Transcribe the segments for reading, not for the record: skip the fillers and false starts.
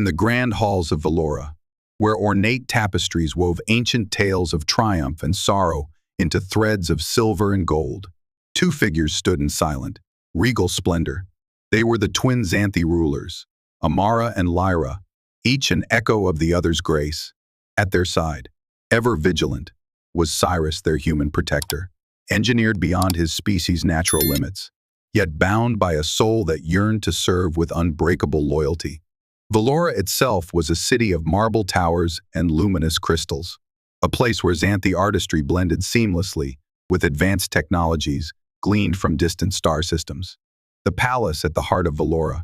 the grand halls of Velora, where ornate tapestries wove ancient tales of triumph and sorrow into threads of silver and gold. Two figures stood in silent, regal splendor. They were the twin Zanthi rulers, Amara and Lyra, each an echo of the other's grace. At their side, ever vigilant, was Cyrus, their human protector, engineered beyond his species' natural limits, yet bound by a soul that yearned to serve with unbreakable loyalty. Velora itself was a city of marble towers and luminous crystals, a place where Zanthi artistry blended seamlessly with advanced technologies gleaned from distant star systems. The palace at the heart of Velora,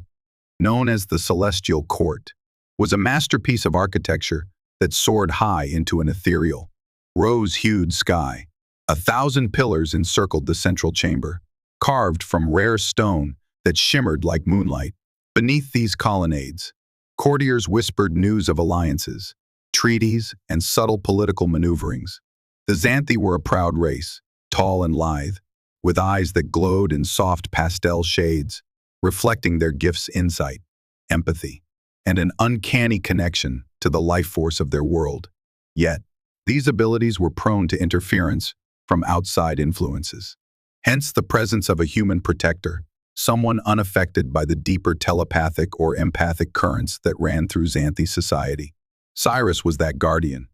known as the Celestial Court, was a masterpiece of architecture that soared high into an ethereal, rose-hued sky. 1,000 pillars encircled the central chamber, carved from rare stone that shimmered like moonlight. Beneath these colonnades, courtiers whispered news of alliances, treaties, and subtle political maneuverings. The Zanthi were a proud race, tall and lithe, with eyes that glowed in soft pastel shades, reflecting their gifts' insight, empathy, and an uncanny connection to the life force of their world. Yet, these abilities were prone to interference from outside influences. Hence the presence of a human protector, someone unaffected by the deeper telepathic or empathic currents that ran through Zanthi society. Cyrus was that guardian,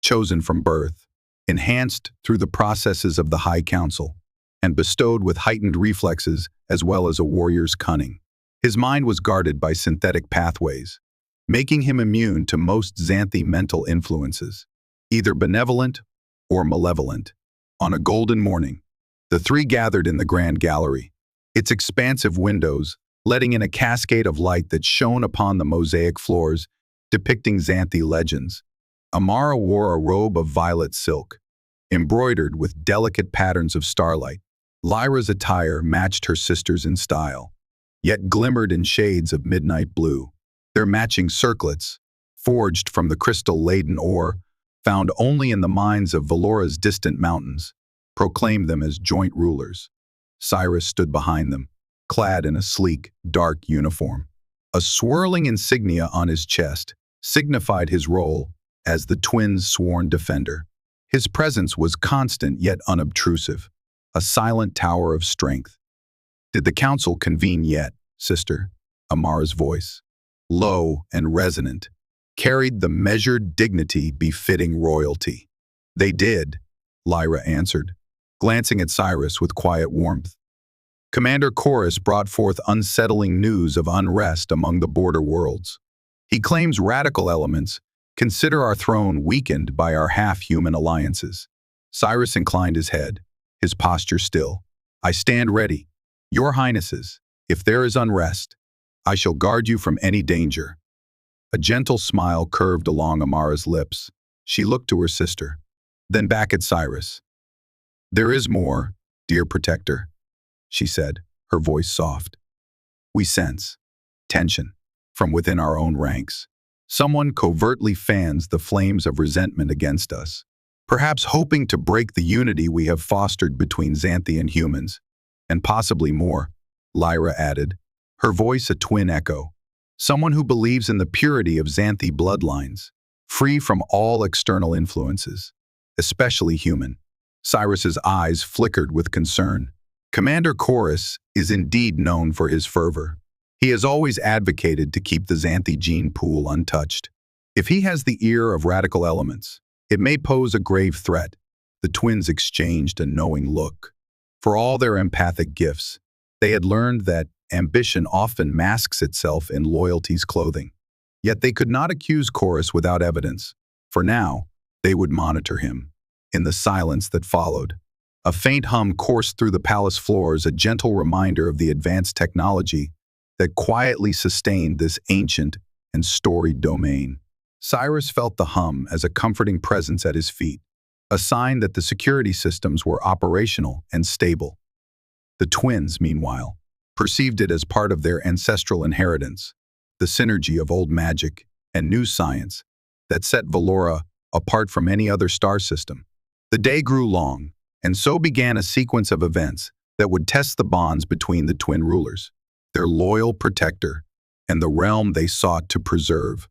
chosen from birth, enhanced through the processes of the High Council, and bestowed with heightened reflexes as well as a warrior's cunning. His mind was guarded by synthetic pathways, making him immune to most Zanthi mental influences, either benevolent or malevolent. On a golden morning, the three gathered in the grand gallery, its expansive windows letting in a cascade of light that shone upon the mosaic floors, depicting Zanthi legends. Amara wore a robe of violet silk, embroidered with delicate patterns of starlight. Lyra's attire matched her sister's in style, yet glimmered in shades of midnight blue. Their matching circlets, forged from the crystal-laden ore, found only in the mines of Velora's distant mountains, proclaimed them as joint rulers. Cyrus stood behind them, clad in a sleek, dark uniform. A swirling insignia on his chest signified his role as the twins' sworn defender. His presence was constant yet unobtrusive, a silent tower of strength. "Did the council convene yet, sister?" Amara's voice, low and resonant, carried the measured dignity befitting royalty. "They did," Lyra answered, glancing at Cyrus with quiet warmth. "Commander Chorus brought forth unsettling news of unrest among the border worlds. He claims radical elements consider our throne weakened by our half-human alliances." Cyrus inclined his head, his posture still. "I stand ready. Your Highnesses, if there is unrest, I shall guard you from any danger." A gentle smile curved along Amara's lips. She looked to her sister, then back at Cyrus. "There is more, dear protector," she said, her voice soft. "We sense tension from within our own ranks. Someone covertly fans the flames of resentment against us, perhaps hoping to break the unity we have fostered between Zanthi and humans, and possibly more," Lyra added, her voice a twin echo. "Someone who believes in the purity of Zanthi bloodlines, free from all external influences, especially human." Cyrus's eyes flickered with concern. Commander Chorus is indeed known for his fervor. He has always advocated to keep the Zanthi gene pool untouched. If he has the ear of radical elements, it may pose a grave threat. The twins exchanged a knowing look. For all their empathic gifts, they had learned that ambition often masks itself in loyalty's clothing. Yet they could not accuse Chorus without evidence. For now, they would monitor him. In the silence that followed, a faint hum coursed through the palace floors, a gentle reminder of the advanced technology that quietly sustained this ancient and storied domain. Cyrus felt the hum as a comforting presence at his feet, a sign that the security systems were operational and stable. The twins, meanwhile, perceived it as part of their ancestral inheritance, the synergy of old magic and new science that set Velora apart from any other star system. The day grew long, and so began a sequence of events that would test the bonds between the twin rulers, their loyal protector, and the realm they sought to preserve.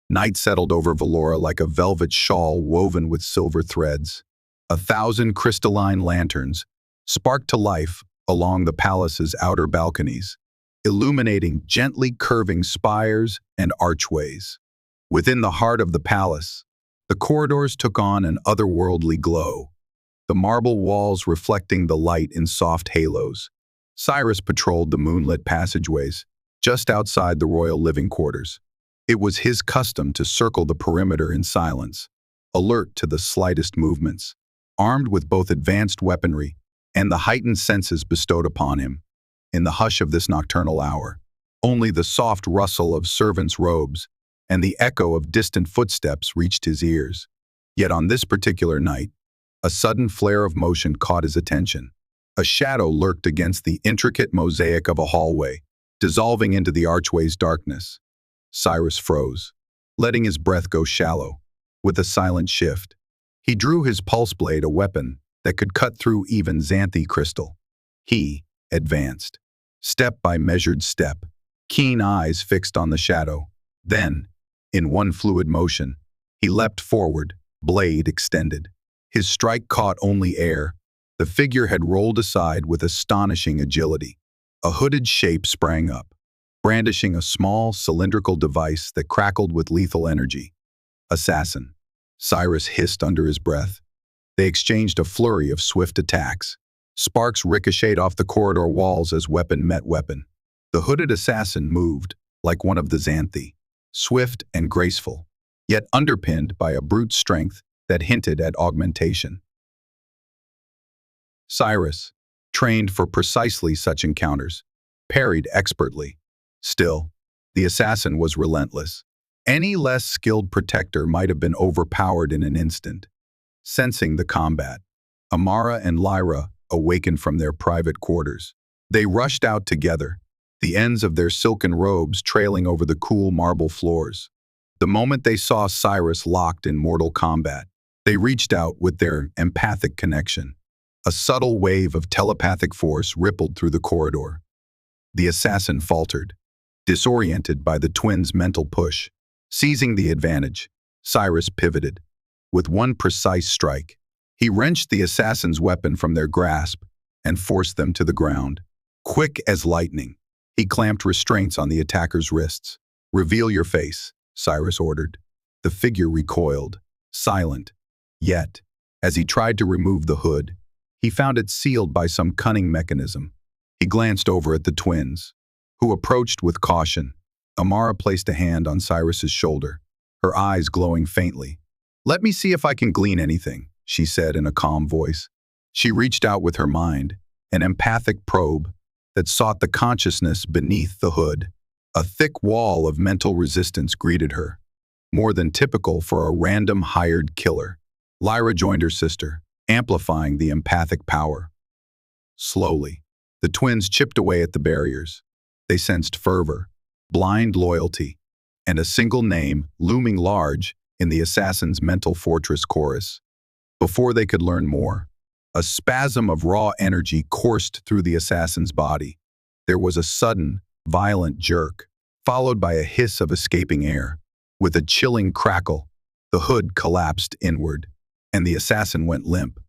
Night settled over Velora like a velvet shawl woven with silver threads. 1,000 crystalline lanterns sparked to life along the palace's outer balconies, illuminating gently curving spires and archways. Within the heart of the palace, the corridors took on an otherworldly glow, the marble walls reflecting the light in soft halos. Cyrus patrolled the moonlit passageways just outside the royal living quarters. It was his custom to circle the perimeter in silence, alert to the slightest movements, armed with both advanced weaponry and the heightened senses bestowed upon him. In the hush of this nocturnal hour, only the soft rustle of servants' robes and the echo of distant footsteps reached his ears. Yet on this particular night, a sudden flare of motion caught his attention. A shadow lurked against the intricate mosaic of a hallway, dissolving into the archway's darkness. Cyrus froze, letting his breath go shallow. With a silent shift, he drew his pulse blade, a weapon that could cut through even Zanthi crystal. He advanced, step by measured step, keen eyes fixed on the shadow. Then, in one fluid motion, he leapt forward, blade extended. His strike caught only air. The figure had rolled aside with astonishing agility. A hooded shape sprang up, brandishing a small, cylindrical device that crackled with lethal energy. Assassin, Cyrus hissed under his breath. They exchanged a flurry of swift attacks. Sparks ricocheted off the corridor walls as weapon met weapon. The hooded assassin moved like one of the Zanthi, swift and graceful, yet underpinned by a brute strength that hinted at augmentation. Cyrus, trained for precisely such encounters, parried expertly. Still, the assassin was relentless. Any less skilled protector might have been overpowered in an instant. Sensing the combat, Amara and Lyra awakened from their private quarters. They rushed out together, the ends of their silken robes trailing over the cool marble floors. The moment they saw Cyrus locked in mortal combat, they reached out with their empathic connection. A subtle wave of telepathic force rippled through the corridor. The assassin faltered, disoriented by the twins' mental push. Seizing the advantage, Cyrus pivoted. With one precise strike, he wrenched the assassin's weapon from their grasp and forced them to the ground. Quick as lightning, he clamped restraints on the attacker's wrists. "Reveal your face," Cyrus ordered. The figure recoiled, silent. Yet, as he tried to remove the hood, he found it sealed by some cunning mechanism. He glanced over at the twins, who approached with caution. Amara placed a hand on Cyrus's shoulder, her eyes glowing faintly. "Let me see if I can glean anything," she said in a calm voice. She reached out with her mind, an empathic probe that sought the consciousness beneath the hood. A thick wall of mental resistance greeted her, more than typical for a random hired killer. Lyra joined her sister, amplifying the empathic power. Slowly, the twins chipped away at the barriers. They sensed fervor, blind loyalty, and a single name looming large in the assassin's mental fortress chorus. Before they could learn more, a spasm of raw energy coursed through the assassin's body. There was a sudden, violent jerk, followed by a hiss of escaping air. With a chilling crackle, the hood collapsed inward, and the assassin went limp.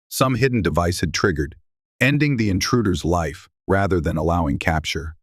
Some hidden device had triggered, ending the intruder's life rather than allowing capture.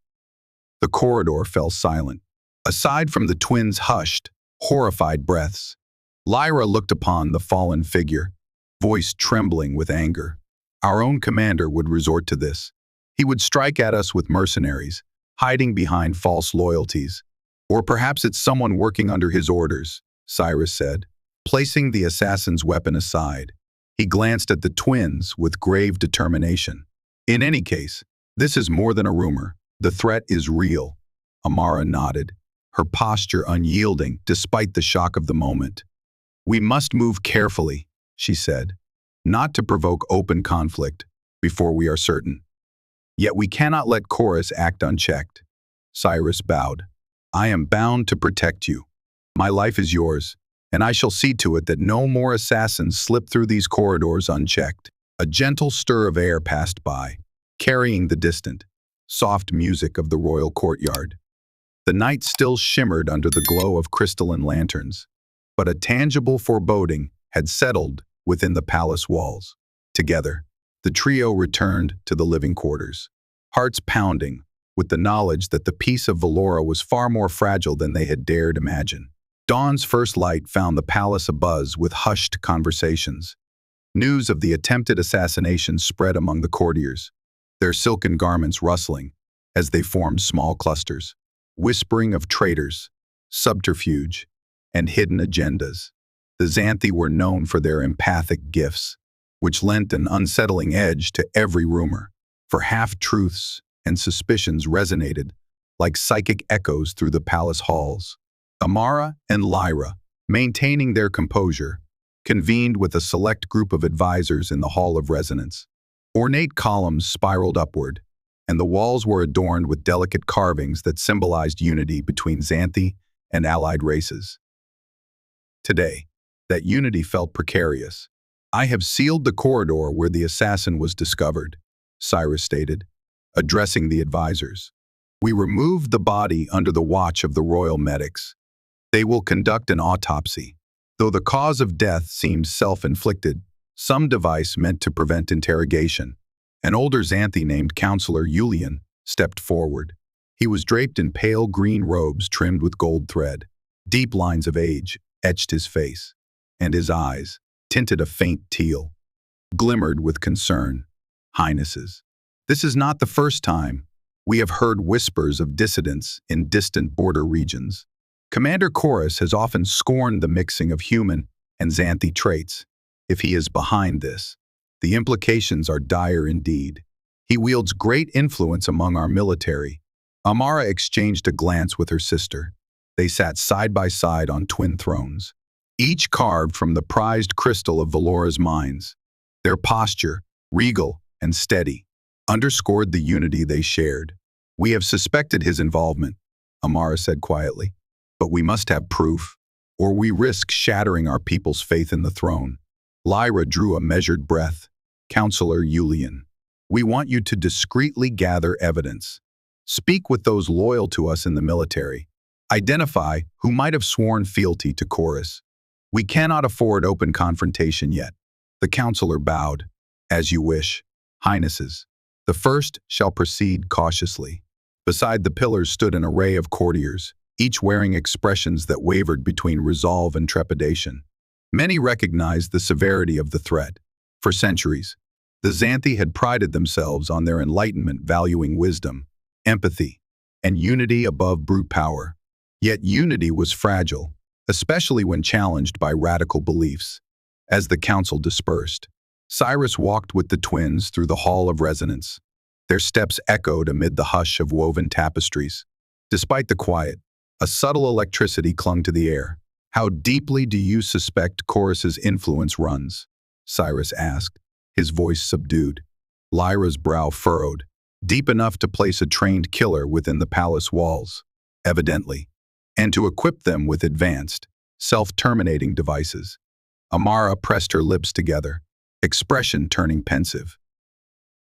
The corridor fell silent. Aside from the twins' hushed, horrified breaths, Lyra looked upon the fallen figure, voice trembling with anger. Our own commander would resort to this. He would strike at us with mercenaries, hiding behind false loyalties. Or perhaps it's someone working under his orders, Cyrus said, placing the assassin's weapon aside. He glanced at the twins with grave determination. In any case, this is more than a rumor. The threat is real. Amara nodded, her posture unyielding despite the shock of the moment. "We must move carefully," she said, "not to provoke open conflict before we are certain. Yet we cannot let Chorus act unchecked." Cyrus bowed. "I am bound to protect you. My life is yours, and I shall see to it that no more assassins slip through these corridors unchecked." A gentle stir of air passed by, carrying the distant, soft music of the royal courtyard. The night still shimmered under the glow of crystalline lanterns, but a tangible foreboding had settled within the palace walls. Together, the trio returned to the living quarters, hearts pounding with the knowledge that the peace of Velora was far more fragile than they had dared imagine. Dawn's first light found the palace abuzz with hushed conversations. News of the attempted assassination spread among the courtiers, their silken garments rustling as they formed small clusters, whispering of traitors, subterfuge, and hidden agendas. The Zanthi were known for their empathic gifts, which lent an unsettling edge to every rumor, for half-truths and suspicions resonated like psychic echoes through the palace halls. Amara and Lyra, maintaining their composure, convened with a select group of advisors in the Hall of Resonance. Ornate columns spiraled upward, and the walls were adorned with delicate carvings that symbolized unity between Zanthi and allied races. Today, that unity felt precarious. "I have sealed the corridor where the assassin was discovered," Cyrus stated, addressing the advisors. "We removed the body under the watch of the royal medics. They will conduct an autopsy. Though the cause of death seemed self-inflicted, some device meant to prevent interrogation." An older Zanthi named Counselor Julian stepped forward. He was draped in pale green robes trimmed with gold thread. Deep lines of age etched his face, and his eyes, tinted a faint teal, glimmered with concern. "Highnesses, this is not the first time we have heard whispers of dissidents in distant border regions. Commander Chorus has often scorned the mixing of human and Zanthi traits. If he is behind this, the implications are dire indeed. He wields great influence among our military." Amara exchanged a glance with her sister. They sat side by side on twin thrones, each carved from the prized crystal of Velora's mines. Their posture, regal and steady, underscored the unity they shared. "We have suspected his involvement," Amara said quietly, "but we must have proof, or we risk shattering our people's faith in the throne." Lyra drew a measured breath. "Counselor Julian, we want you to discreetly gather evidence. Speak with those loyal to us in the military. Identify who might have sworn fealty to Chorus. We cannot afford open confrontation yet." The counselor bowed. "As you wish, Highnesses. The first shall proceed cautiously." Beside the pillars stood an array of courtiers, each wearing expressions that wavered between resolve and trepidation. Many recognized the severity of the threat. For centuries, the Zanthi had prided themselves on their enlightenment, valuing wisdom, empathy, and unity above brute power. Yet unity was fragile, especially when challenged by radical beliefs. As the council dispersed, Cyrus walked with the twins through the Hall of Resonance. Their steps echoed amid the hush of woven tapestries. Despite the quiet, a subtle electricity clung to the air. "How deeply do you suspect Chorus's influence runs?" Cyrus asked, his voice subdued. Lyra's brow furrowed, deep enough to place a trained killer within the palace walls, evidently, and to equip them with advanced, self-terminating devices. Amara pressed her lips together, expression turning pensive.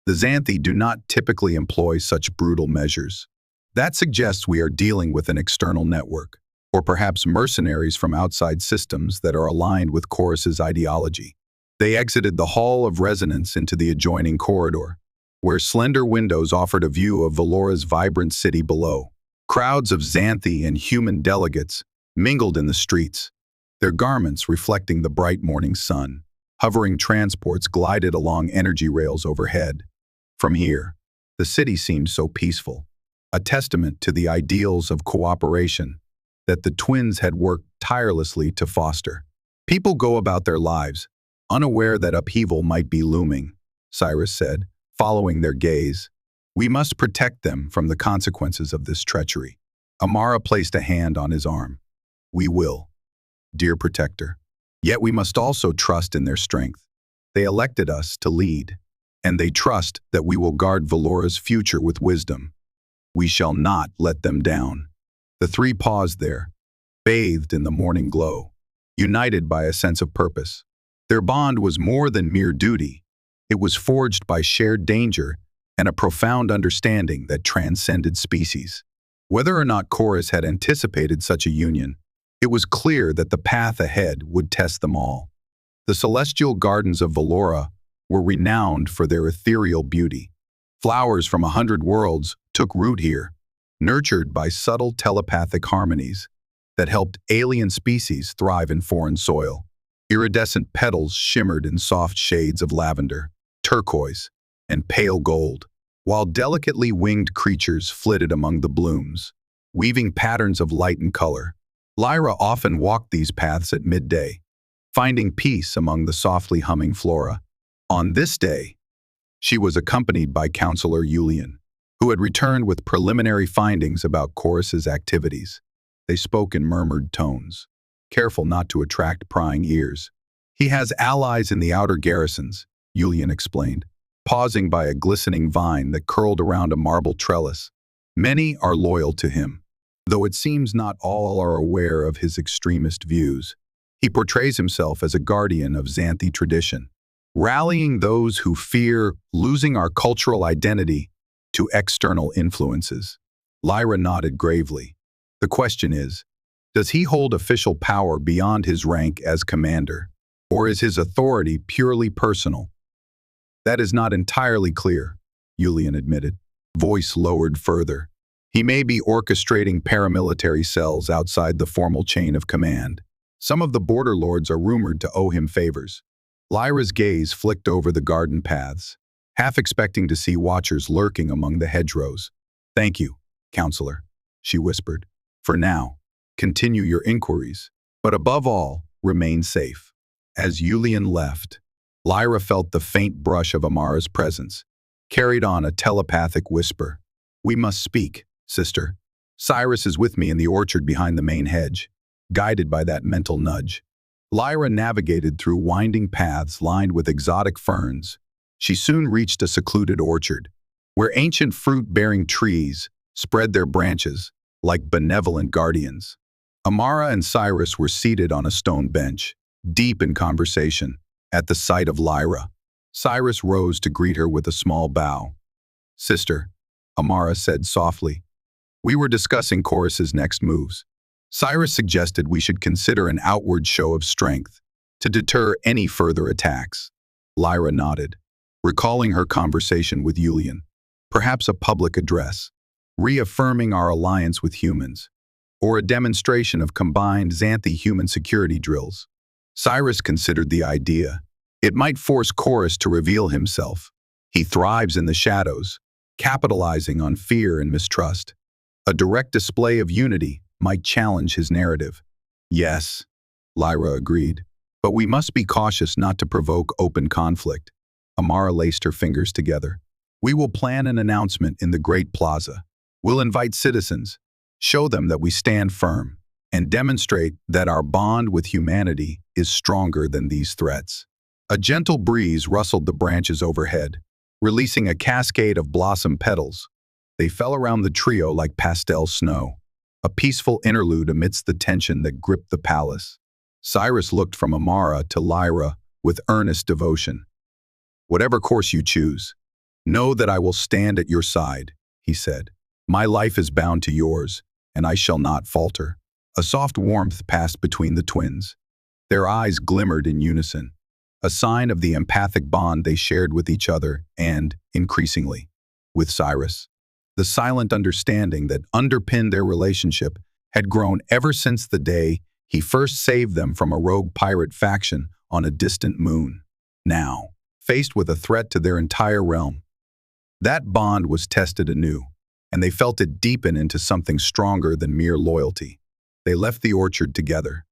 "The Zanthi do not typically employ such brutal measures. That suggests we are dealing with an external network, or perhaps mercenaries from outside systems that are aligned with Chorus's ideology." They exited the Hall of Resonance into the adjoining corridor, where slender windows offered a view of Velora's vibrant city below. Crowds of Zanthi and human delegates mingled in the streets, their garments reflecting the bright morning sun. Hovering transports glided along energy rails overhead. From here, the city seemed so peaceful, a testament to the ideals of cooperation that the twins had worked tirelessly to foster. "People go about their lives, unaware that upheaval might be looming," Cyrus said, following their gaze. "We must protect them from the consequences of this treachery." Amara placed a hand on his arm. "We will, dear protector. Yet we must also trust in their strength. They elected us to lead, and they trust that we will guard Velora's future with wisdom. We shall not let them down." The three paused there, bathed in the morning glow, united by a sense of purpose. Their bond was more than mere duty. It was forged by shared danger and a profound understanding that transcended species. Whether or not Chorus had anticipated such a union, it was clear that the path ahead would test them all. The celestial gardens of Velora were renowned for their ethereal beauty. Flowers from 100 worlds took root here, nurtured by subtle telepathic harmonies that helped alien species thrive in foreign soil. Iridescent petals shimmered in soft shades of lavender, turquoise, and pale gold, while delicately winged creatures flitted among the blooms, weaving patterns of light and color. Lyra often walked these paths at midday, finding peace among the softly humming flora. On this day, she was accompanied by Counselor Julian, who had returned with preliminary findings about Chorus's activities. They spoke in murmured tones, careful not to attract prying ears. "He has allies in the outer garrisons," Julian explained, pausing by a glistening vine that curled around a marble trellis. "Many are loyal to him, though it seems not all are aware of his extremist views. He portrays himself as a guardian of Zanthi tradition, rallying those who fear losing our cultural identity to external influences." Lyra nodded gravely. "The question is, does he hold official power beyond his rank as commander, or is his authority purely personal?" "That is not entirely clear," Julian admitted, voice lowered further. "He may be orchestrating paramilitary cells outside the formal chain of command. Some of the border lords are rumored to owe him favors." Lyra's gaze flicked over the garden paths, half expecting to see watchers lurking among the hedgerows. "Thank you, Counselor," she whispered. "For now, continue your inquiries, but above all, remain safe." As Julian left, Lyra felt the faint brush of Amara's presence, carried on a telepathic whisper. "We must speak, sister. Cyrus is with me in the orchard behind the main hedge," guided by that mental nudge. Lyra navigated through winding paths lined with exotic ferns. She soon reached a secluded orchard, where ancient fruit-bearing trees spread their branches like benevolent guardians. Amara and Cyrus were seated on a stone bench, deep in conversation. At the sight of Lyra, Cyrus rose to greet her with a small bow. "Sister," Amara said softly, "we were discussing Chorus's next moves. Cyrus suggested we should consider an outward show of strength to deter any further attacks." Lyra nodded, recalling her conversation with Julian. "Perhaps a public address, reaffirming our alliance with humans, or a demonstration of combined Zanthi human security drills." Cyrus considered the idea. It might force Chorus to reveal himself. He thrives in the shadows, capitalizing on fear and mistrust. A direct display of unity might challenge his narrative. "Yes," Lyra agreed, "but we must be cautious not to provoke open conflict." Amara laced her fingers together. "We will plan an announcement in the Great Plaza. We'll invite citizens, show them that we stand firm, and demonstrate that our bond with humanity is stronger than these threats." A gentle breeze rustled the branches overhead, releasing a cascade of blossom petals. They fell around the trio like pastel snow, a peaceful interlude amidst the tension that gripped the palace. Cyrus looked from Amara to Lyra with earnest devotion. "Whatever course you choose, know that I will stand at your side," he said. "My life is bound to yours, and I shall not falter." A soft warmth passed between the twins. Their eyes glimmered in unison, a sign of the empathic bond they shared with each other and, increasingly, with Cyrus. The silent understanding that underpinned their relationship had grown ever since the day he first saved them from a rogue pirate faction on a distant moon. Now, faced with a threat to their entire realm, that bond was tested anew, and they felt it deepen into something stronger than mere loyalty. They left the orchard together,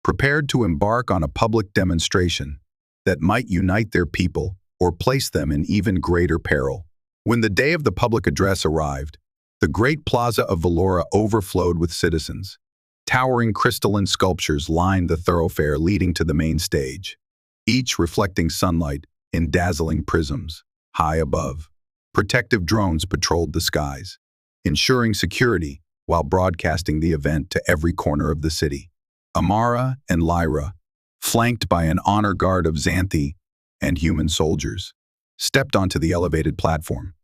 prepared to embark on a public demonstration that might unite their people or place them in even greater peril. When the day of the public address arrived, the great plaza of Velora overflowed with citizens. Towering crystalline sculptures lined the thoroughfare leading to the main stage, each reflecting sunlight in dazzling prisms high above. Protective drones patrolled the skies, ensuring security while broadcasting the event to every corner of the city. Amara and Lyra, flanked by an honor guard of Zanthi and human soldiers, stepped onto the elevated platform.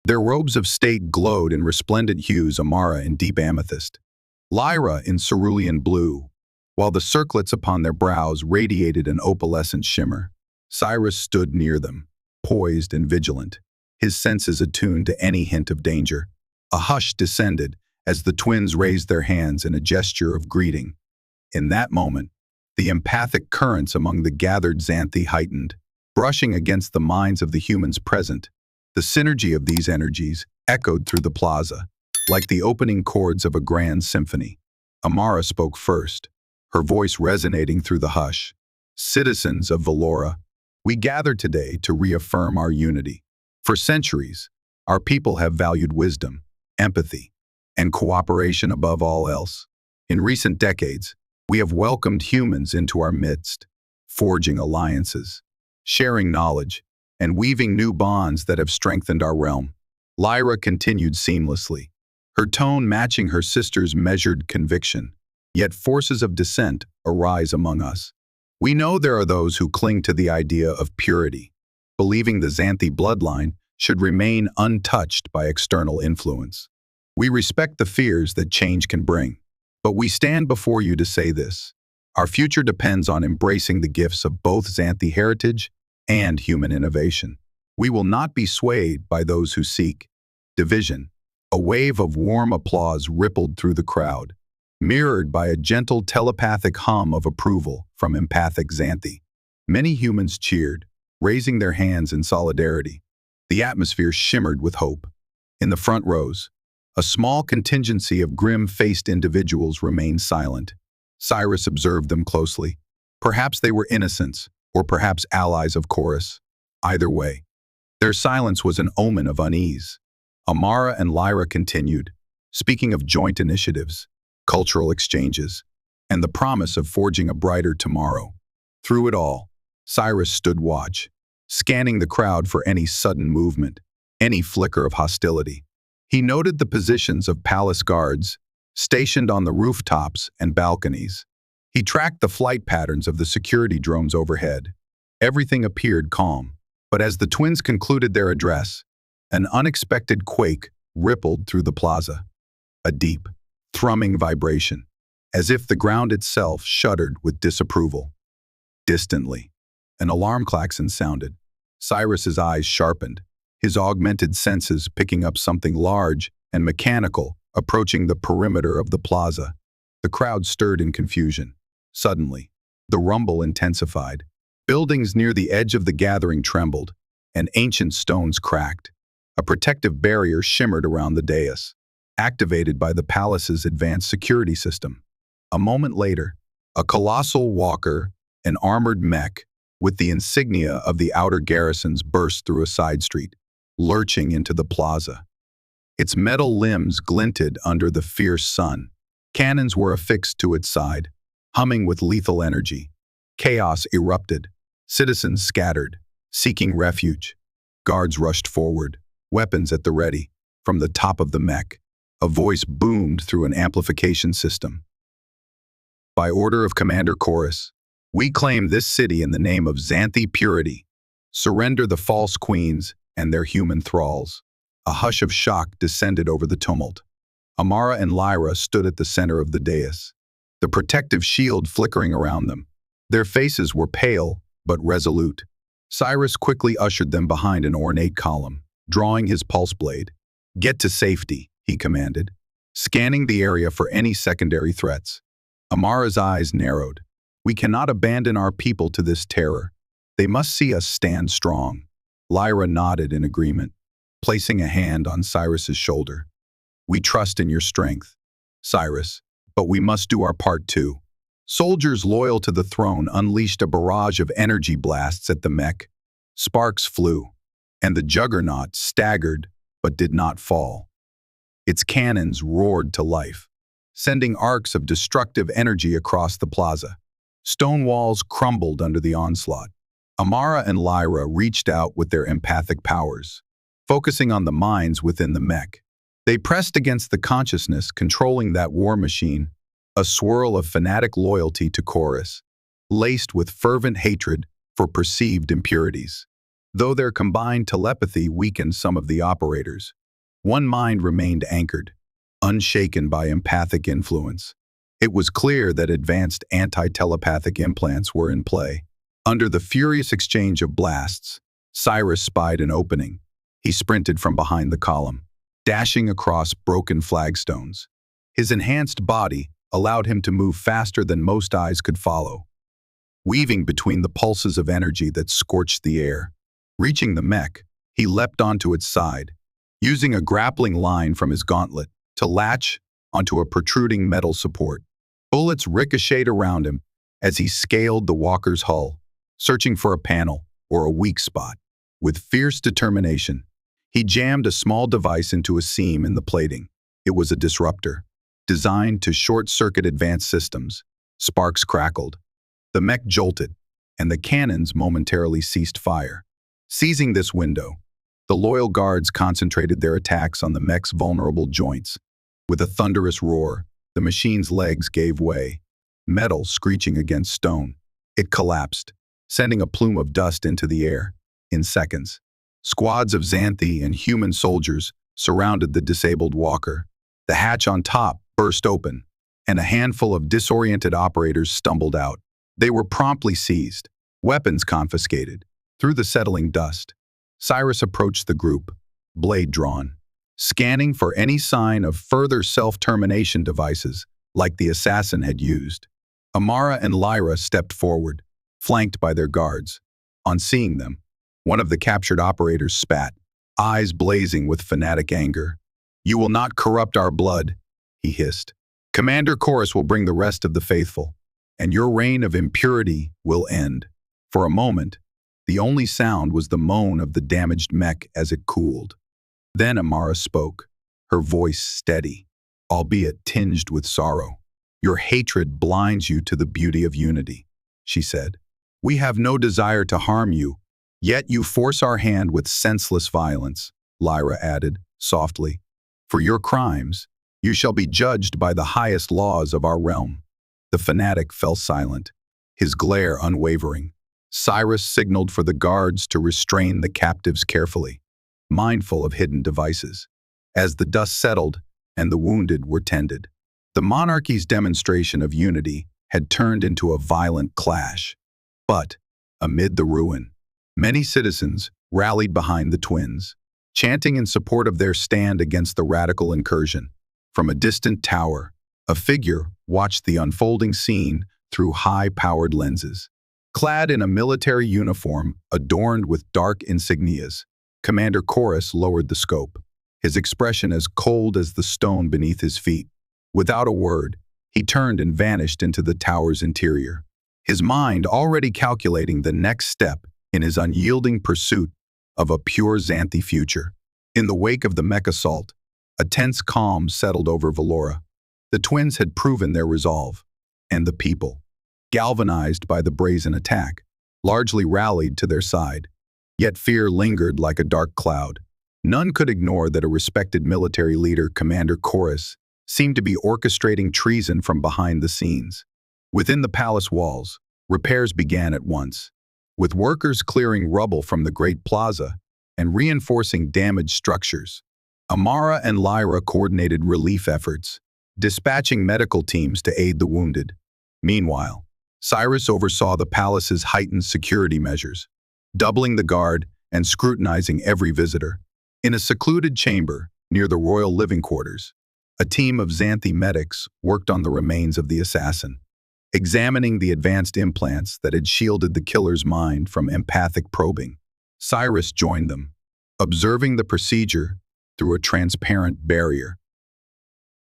Their robes of state glowed in resplendent hues, Amara in deep amethyst, Lyra in cerulean blue, while the circlets upon their brows radiated an opalescent shimmer. Cyrus stood near them, poised and vigilant, his senses attuned to any hint of danger. A hush descended as the twins raised their hands in a gesture of greeting. In that moment, the empathic currents among the gathered Zanthi heightened, brushing against the minds of the humans present. The synergy of these energies echoed through the plaza, like the opening chords of a grand symphony. Amara spoke first, her voice resonating through the hush. Citizens of Velora, we gather today to reaffirm our unity. For centuries, our people have valued wisdom, empathy, and cooperation above all else. In recent decades, we have welcomed humans into our midst, forging alliances, sharing knowledge, and weaving new bonds that have strengthened our realm. Lyra continued seamlessly, her tone matching her sister's measured conviction. Yet forces of dissent arise among us. We know there are those who cling to the idea of purity, believing the Zanthi bloodline should remain untouched by external influence. We respect the fears that change can bring, but we stand before you to say this. Our future depends on embracing the gifts of both Zanthi heritage and human innovation. We will not be swayed by those who seek division. A wave of warm applause rippled through the crowd, mirrored by a gentle telepathic hum of approval from empathic Zanthi. Many humans cheered, raising their hands in solidarity. The atmosphere shimmered with hope. In the front rows, a small contingency of grim-faced individuals remained silent. Cyrus observed them closely. Perhaps they were innocents, or perhaps allies of Chorus. Either way, their silence was an omen of unease. Amara and Lyra continued, speaking of joint initiatives, cultural exchanges, and the promise of forging a brighter tomorrow. Through it all, Cyrus stood watch, scanning the crowd for any sudden movement, any flicker of hostility. He noted the positions of palace guards, stationed on the rooftops and balconies. He tracked the flight patterns of the security drones overhead. Everything appeared calm, but as the twins concluded their address, an unexpected quake rippled through the plaza. A deep, thrumming vibration, as if the ground itself shuddered with disapproval. Distantly, an alarm klaxon sounded. Cyrus's eyes sharpened, his augmented senses picking up something large and mechanical approaching the perimeter of the plaza. The crowd stirred in confusion. Suddenly, the rumble intensified. Buildings near the edge of the gathering trembled, and ancient stones cracked. A protective barrier shimmered around the dais, activated by the palace's advanced security system. A moment later, a colossal walker, an armored mech, with the insignia of the outer garrisons burst through a side street, lurching into the plaza. Its metal limbs glinted under the fierce sun. Cannons were affixed to its side, humming with lethal energy. Chaos erupted. Citizens scattered, seeking refuge. Guards rushed forward, weapons at the ready. From the top of the mech, a voice boomed through an amplification system. By order of Commander Chorus, we claim this city in the name of Zanthi purity. Surrender the false queens and their human thralls. A hush of shock descended over the tumult. Amara and Lyra stood at the center of the dais, the protective shield flickering around them. Their faces were pale but resolute. Cyrus quickly ushered them behind an ornate column, drawing his pulse blade. "Get to safety," he commanded, scanning the area for any secondary threats. Amara's eyes narrowed. "We cannot abandon our people to this terror. They must see us stand strong." Lyra nodded in agreement, placing a hand on Cyrus's shoulder. "We trust in your strength, Cyrus, but we must do our part too." Soldiers loyal to the throne unleashed a barrage of energy blasts at the mech. Sparks flew, and the juggernaut staggered but did not fall. Its cannons roared to life, sending arcs of destructive energy across the plaza. Stone walls crumbled under the onslaught. Amara and Lyra reached out with their empathic powers, focusing on the minds within the mech. They pressed against the consciousness controlling that war machine, a swirl of fanatic loyalty to Chorus, laced with fervent hatred for perceived impurities. though their combined telepathy weakened some of the operators. One mind remained anchored, unshaken by empathic influence. It was clear that advanced anti-telepathic implants were in play. Under the furious exchange of blasts, Cyrus spied an opening. He sprinted from behind the column, dashing across broken flagstones. His enhanced body allowed him to move faster than most eyes could follow, weaving between the pulses of energy that scorched the air. Reaching the mech, he leapt onto its side, using a grappling line from his gauntlet to latch onto a protruding metal support. Bullets ricocheted around him as he scaled the walker's hull, searching for a panel or a weak spot. With fierce determination, he jammed a small device into a seam in the plating. It was a disruptor, designed to short-circuit advanced systems. Sparks crackled. The mech jolted, and the cannons momentarily ceased fire. Seizing this window, the loyal guards concentrated their attacks on the mech's vulnerable joints. With a thunderous roar, the machine's legs gave way, metal screeching against stone. It collapsed, sending a plume of dust into the air. In seconds, squads of Zanthi and human soldiers surrounded the disabled walker. The hatch on top burst open, and a handful of disoriented operators stumbled out. They were promptly seized, weapons confiscated. Through the settling dust, Cyrus approached the group, blade drawn, scanning for any sign of further self-termination devices like the assassin had used. Amara and Lyra stepped forward, flanked by their guards. On seeing them, one of the captured operators spat, eyes blazing with fanatic anger. "You will not corrupt our blood," he hissed. "Commander Chorus will bring the rest of the faithful, and your reign of impurity will end." For a moment, the only sound was the moan of the damaged mech as it cooled. Then Amara spoke, her voice steady, albeit tinged with sorrow. "Your hatred blinds you to the beauty of unity," she said. "We have no desire to harm you, yet you force our hand with senseless violence," Lyra added, softly. "For your crimes, you shall be judged by the highest laws of our realm." The fanatic fell silent, his glare unwavering. Cyrus signaled for the guards to restrain the captives carefully, mindful of hidden devices. As the dust settled and the wounded were tended, the monarchy's demonstration of unity had turned into a violent clash. But, amid the ruin, many citizens rallied behind the twins, chanting in support of their stand against the radical incursion. From a distant tower, a figure watched the unfolding scene through high-powered lenses. Clad in a military uniform adorned with dark insignias, Commander Chorus lowered the scope, his expression as cold as the stone beneath his feet. Without a word, he turned and vanished into the tower's interior, his mind already calculating the next step in his unyielding pursuit of a pure Zanthi future. In the wake of the mech assault, a tense calm settled over Velora. The twins had proven their resolve, and the people, galvanized by the brazen attack, largely rallied to their side. Yet fear lingered like a dark cloud. None could ignore that a respected military leader, Commander Chorus, seemed to be orchestrating treason from behind the scenes. Within the palace walls, repairs began at once, with workers clearing rubble from the great plaza and reinforcing damaged structures. Amara and Lyra coordinated relief efforts, dispatching medical teams to aid the wounded. Meanwhile, Cyrus oversaw the palace's heightened security measures, doubling the guard and scrutinizing every visitor. In a secluded chamber near the royal living quarters, a team of Zanthi medics worked on the remains of the assassin, examining the advanced implants that had shielded the killer's mind from empathic probing. Cyrus joined them, observing the procedure through a transparent barrier.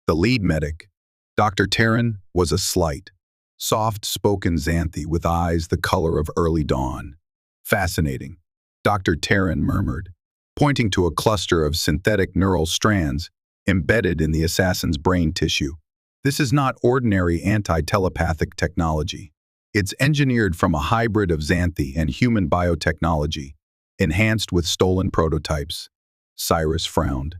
The lead medic, Dr. Terran, was a slight, soft-spoken Zanthi with eyes the color of early dawn. "Fascinating," Dr. Terran murmured, pointing to a cluster of synthetic neural strands embedded in the assassin's brain tissue. "This is not ordinary anti-telepathic technology. It's engineered from a hybrid of Zanthi and human biotechnology, enhanced with stolen prototypes." Cyrus frowned.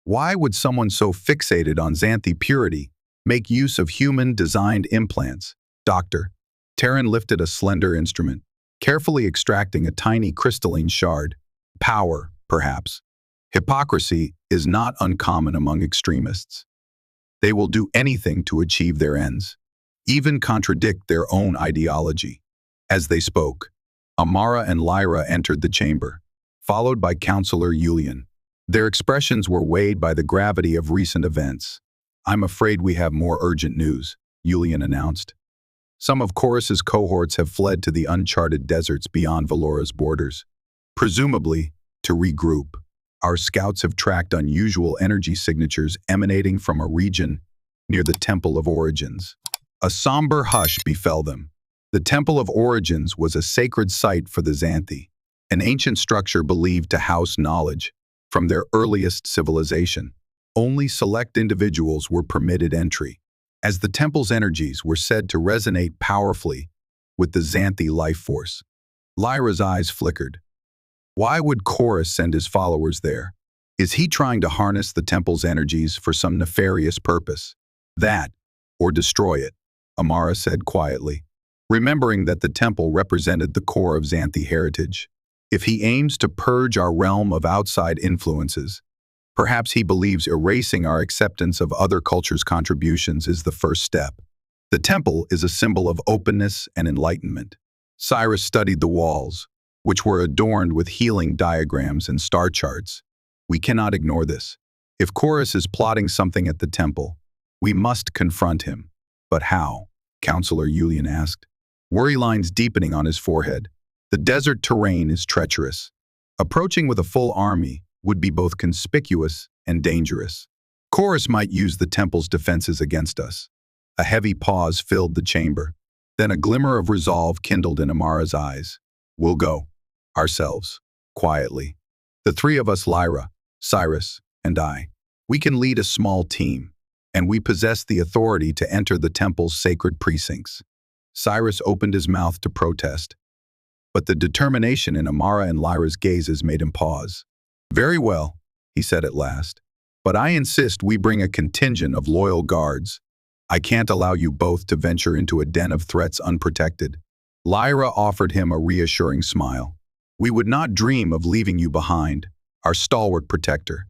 Why would someone so fixated on Zanthi purity make use of human-designed implants? "Doctor." Terran lifted a slender instrument, carefully extracting a tiny crystalline shard. Power, perhaps. Hypocrisy is not uncommon among extremists. They will do anything to achieve their ends, even contradict their own ideology. As they spoke, Amara and Lyra entered the chamber, followed by Counselor Julian. Their expressions were weighed by the gravity of recent events. "I'm afraid we have more urgent news," Julian announced. "Some of Chorus's cohorts have fled to the uncharted deserts beyond Velora's borders, presumably to regroup. Our scouts have tracked unusual energy signatures emanating from a region near the Temple of Origins." A somber hush befell them. The Temple of Origins was a sacred site for the Zanthi, an ancient structure believed to house knowledge from their earliest civilization. Only select individuals were permitted entry, as the temple's energies were said to resonate powerfully with the Zanthi life force. Lyra's eyes flickered. Why would Chorus send his followers there? Is he trying to harness the temple's energies for some nefarious purpose? That, or destroy it, Amara said quietly, remembering that the temple represented the core of Zanthi heritage. If he aims to purge our realm of outside influences, perhaps he believes erasing our acceptance of other cultures' contributions is the first step. The temple is a symbol of openness and enlightenment. Cyrus studied the walls, which were adorned with healing diagrams and star charts. We cannot ignore this. If Chorus is plotting something at the temple, we must confront him. But how? Counselor Julian asked, worry lines deepening on his forehead. The desert terrain is treacherous. Approaching with a full army would be both conspicuous and dangerous. Chorus might use the temple's defenses against us. A heavy pause filled the chamber. Then a glimmer of resolve kindled in Amara's eyes. We'll go. Ourselves. Quietly. The three of us, Lyra, Cyrus, and I. We can lead a small team, and we possess the authority to enter the temple's sacred precincts. Cyrus opened his mouth to protest, but the determination in Amara and Lyra's gazes made him pause. Very well, he said at last, but I insist we bring a contingent of loyal guards. I can't allow you both to venture into a den of threats unprotected. Lyra offered him a reassuring smile. We would not dream of leaving you behind, our stalwart protector.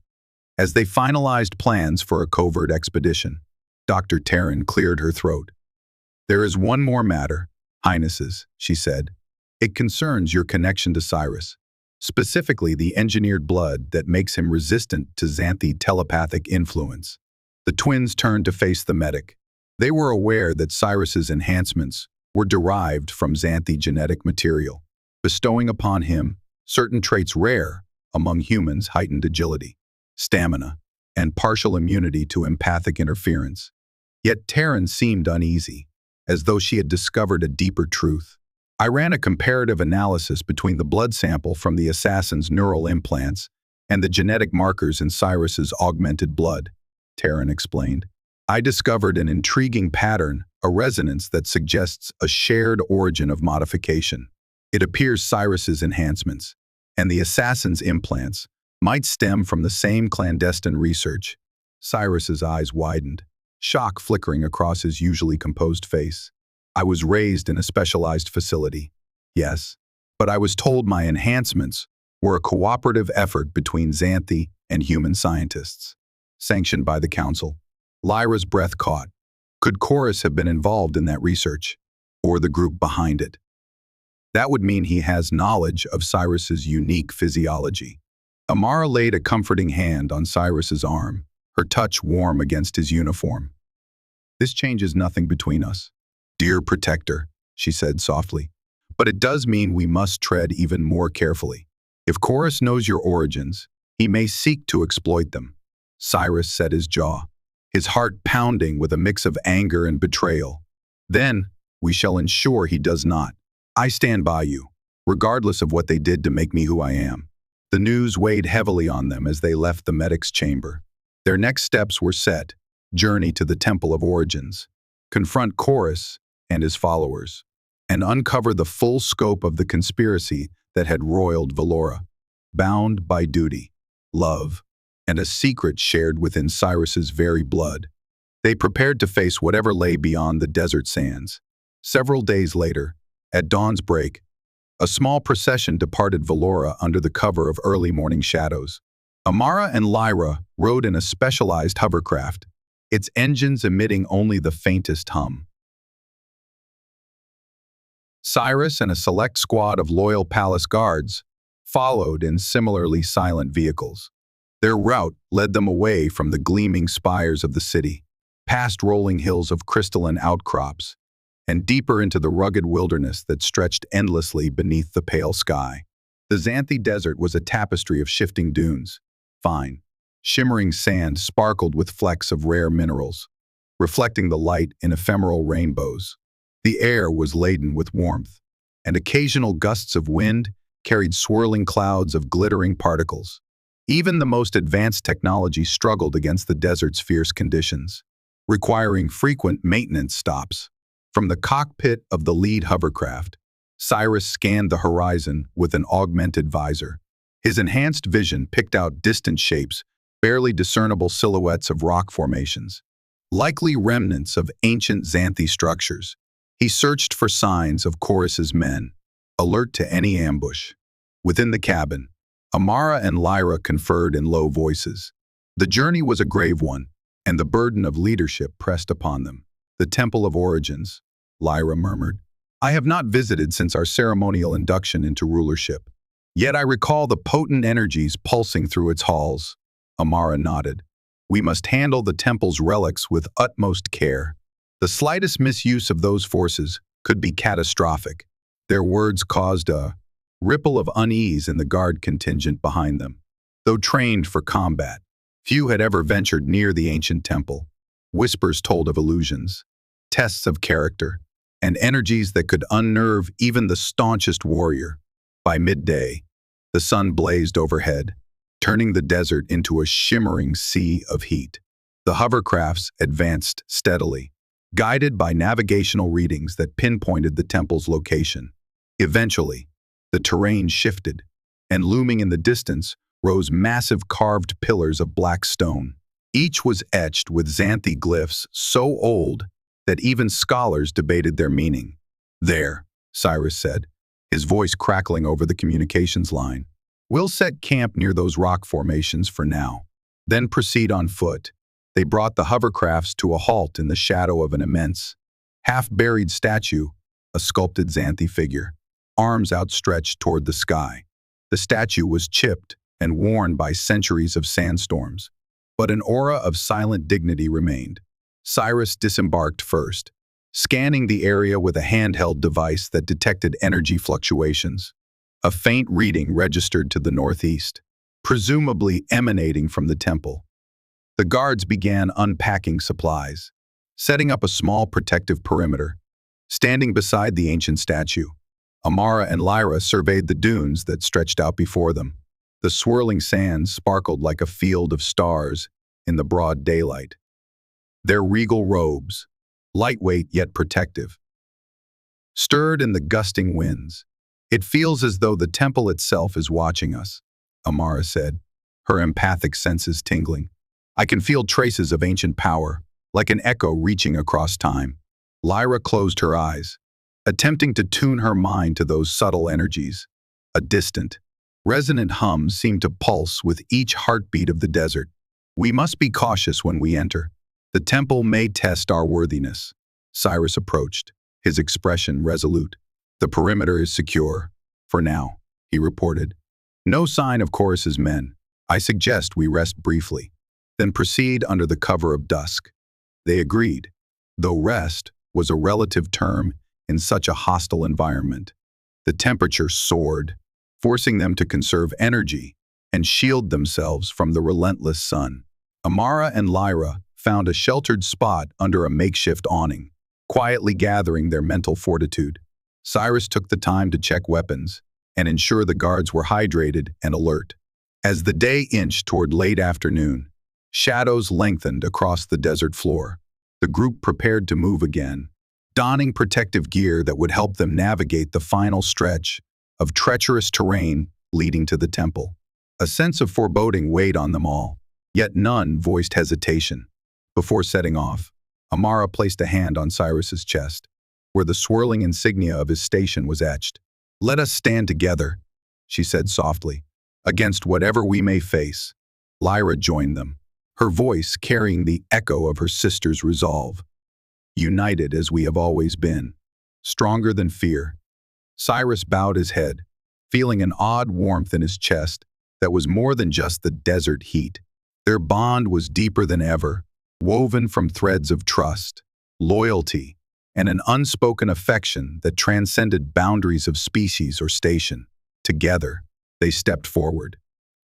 As they finalized plans for a covert expedition, Dr. Terran cleared her throat. There is one more matter, Highnesses, she said. It concerns your connection to Cyrus, specifically the engineered blood that makes him resistant to Zanthi telepathic influence. The twins turned to face the medic. They were aware that Cyrus's enhancements were derived from Zanthi genetic material, bestowing upon him certain traits rare among humans: heightened agility, stamina, and partial immunity to empathic interference. Yet Terran seemed uneasy, as though she had discovered a deeper truth. I ran a comparative analysis between the blood sample from the assassin's neural implants and the genetic markers in Cyrus's augmented blood, Terran explained. I discovered an intriguing pattern, a resonance that suggests a shared origin of modification. It appears Cyrus's enhancements and the assassin's implants might stem from the same clandestine research. Cyrus's eyes widened, shock flickering across his usually composed face. I was raised in a specialized facility, yes, but I was told my enhancements were a cooperative effort between Zanthi and human scientists, sanctioned by the Council. Lyra's breath caught. Could Chorus have been involved in that research, or the group behind it? That would mean he has knowledge of Cyrus's unique physiology. Amara laid a comforting hand on Cyrus's arm, her touch warm against his uniform. This changes nothing between us, dear protector, she said softly. But it does mean we must tread even more carefully. If Chorus knows your origins, he may seek to exploit them. Cyrus set his jaw, his heart pounding with a mix of anger and betrayal. Then, we shall ensure he does not. I stand by you, regardless of what they did to make me who I am. The news weighed heavily on them as they left the medic's chamber. Their next steps were set: journey to the Temple of Origins, confront Chorus and his followers, and uncover the full scope of the conspiracy that had roiled Velora, bound by duty, love, and a secret shared within Cyrus's very blood. They prepared to face whatever lay beyond the desert sands. Several days later, at dawn's break, A small procession departed Velora under the cover of early morning shadows. Amara and Lyra rode in a specialized hovercraft, its engines emitting only the faintest hum. Cyrus and a select squad of loyal palace guards followed in similarly silent vehicles. Their route led them away from the gleaming spires of the city, past rolling hills of crystalline outcrops, and deeper into the rugged wilderness that stretched endlessly beneath the pale sky. The Zanthi desert was a tapestry of shifting dunes. Fine, shimmering sand sparkled with flecks of rare minerals, reflecting the light in ephemeral rainbows. The air was laden with warmth, and occasional gusts of wind carried swirling clouds of glittering particles. Even the most advanced technology struggled against the desert's fierce conditions, requiring frequent maintenance stops. From the cockpit of the lead hovercraft, Cyrus scanned the horizon with an augmented visor. His enhanced vision picked out distant shapes, barely discernible silhouettes of rock formations, likely remnants of ancient Zanthi structures. He searched for signs of Chorus's men, alert to any ambush. Within the cabin, Amara and Lyra conferred in low voices. The journey was a grave one, and the burden of leadership pressed upon them. The Temple of Origins, Lyra murmured. I have not visited since our ceremonial induction into rulership. Yet I recall the potent energies pulsing through its halls. Amara nodded. We must handle the temple's relics with utmost care. The slightest misuse of those forces could be catastrophic. Their words caused a ripple of unease in the guard contingent behind them. Though trained for combat, few had ever ventured near the ancient temple. Whispers told of illusions, tests of character, and energies that could unnerve even the staunchest warrior. By midday, the sun blazed overhead, turning the desert into a shimmering sea of heat. The hovercrafts advanced steadily, guided by navigational readings that pinpointed the temple's location. Eventually, the terrain shifted, and looming in the distance rose massive carved pillars of black stone. Each was etched with Zanthi glyphs so old that even scholars debated their meaning. There, Cyrus said, his voice crackling over the communications line. We'll set camp near those rock formations for now, then proceed on foot. They brought the hovercrafts to a halt in the shadow of an immense, half-buried statue, a sculpted Zanthi figure, arms outstretched toward the sky. The statue was chipped and worn by centuries of sandstorms, but an aura of silent dignity remained. Cyrus disembarked first, scanning the area with a handheld device that detected energy fluctuations. A faint reading registered to the northeast, presumably emanating from the temple. The guards began unpacking supplies, setting up a small protective perimeter. Standing beside the ancient statue, Amara and Lyra surveyed the dunes that stretched out before them. The swirling sands sparkled like a field of stars in the broad daylight. Their regal robes, lightweight yet protective, stirred in the gusting winds. It feels as though the temple itself is watching us, Amara said, her empathic senses tingling. I can feel traces of ancient power, like an echo reaching across time. Lyra closed her eyes, attempting to tune her mind to those subtle energies. A distant, resonant hum seemed to pulse with each heartbeat of the desert. We must be cautious when we enter. The temple may test our worthiness. Cyrus approached, his expression resolute. The perimeter is secure, for now, he reported. No sign of Chorus's men. I suggest we rest briefly, then proceed under the cover of dusk. They agreed, though rest was a relative term in such a hostile environment. The temperature soared, forcing them to conserve energy and shield themselves from the relentless sun. Amara and Lyra found a sheltered spot under a makeshift awning, quietly gathering their mental fortitude. Cyrus took the time to check weapons and ensure the guards were hydrated and alert. As the day inched toward late afternoon, shadows lengthened across the desert floor. The group prepared to move again, donning protective gear that would help them navigate the final stretch of treacherous terrain leading to the temple. A sense of foreboding weighed on them all, yet none voiced hesitation. Before setting off, Amara placed a hand on Cyrus's chest, where the swirling insignia of his station was etched. "Let us stand together," she said softly, "against whatever we may face." Lyra joined them, her voice carrying the echo of her sister's resolve. "United as we have always been, stronger than fear." Cyrus bowed his head, feeling an odd warmth in his chest that was more than just the desert heat. Their bond was deeper than ever, woven from threads of trust, loyalty, and an unspoken affection that transcended boundaries of species or station. Together, they stepped forward,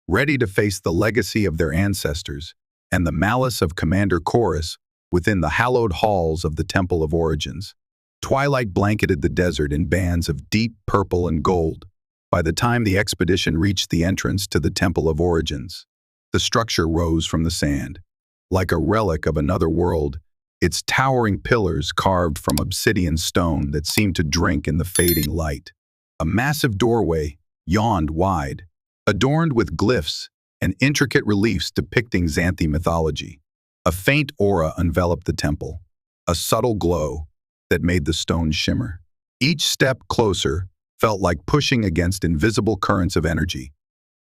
ready to face the legacy of their ancestors and the malice of Commander Chorus within the hallowed halls of the Temple of Origins. Twilight blanketed the desert in bands of deep purple and gold. By the time the expedition reached the entrance to the Temple of Origins, the structure rose from the sand. Like a relic of another world, its towering pillars carved from obsidian stone that seemed to drink in the fading light. A massive doorway yawned wide, adorned with glyphs and intricate reliefs depicting Zanthi mythology. A faint aura enveloped the temple, a subtle glow that made the stones shimmer. Each step closer felt like pushing against invisible currents of energy.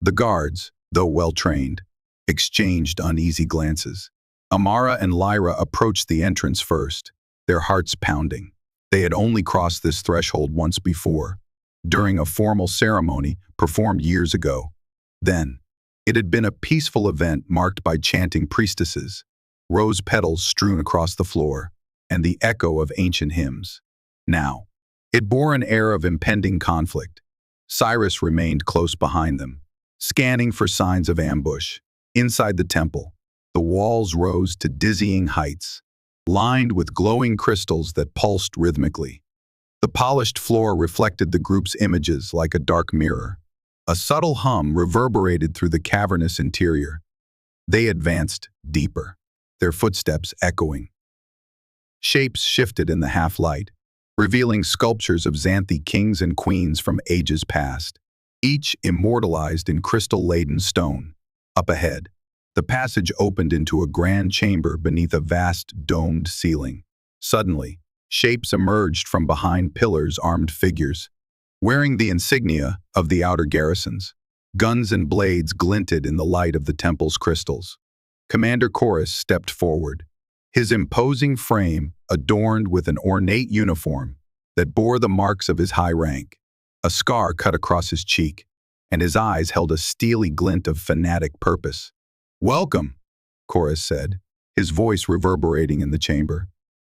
The guards, though well-trained, exchanged uneasy glances. Amara and Lyra approached the entrance first, their hearts pounding. They had only crossed this threshold once before, during a formal ceremony performed years ago. Then, it had been a peaceful event marked by chanting priestesses, rose petals strewn across the floor, and the echo of ancient hymns. Now, it bore an air of impending conflict. Cyrus remained close behind them, scanning for signs of ambush. Inside the temple, the walls rose to dizzying heights, lined with glowing crystals that pulsed rhythmically. The polished floor reflected the group's images like a dark mirror. A subtle hum reverberated through the cavernous interior. They advanced deeper, their footsteps echoing. Shapes shifted in the half-light, revealing sculptures of Zanthi kings and queens from ages past, each immortalized in crystal-laden stone. Up ahead, the passage opened into a grand chamber beneath a vast domed ceiling. Suddenly, shapes emerged from behind pillars, armed figures, wearing the insignia of the outer garrisons. Guns and blades glinted in the light of the temple's crystals. Commander Chorus stepped forward, his imposing frame adorned with an ornate uniform that bore the marks of his high rank. A scar cut across his cheek, and his eyes held a steely glint of fanatic purpose. "Welcome," Chorus said, his voice reverberating in the chamber.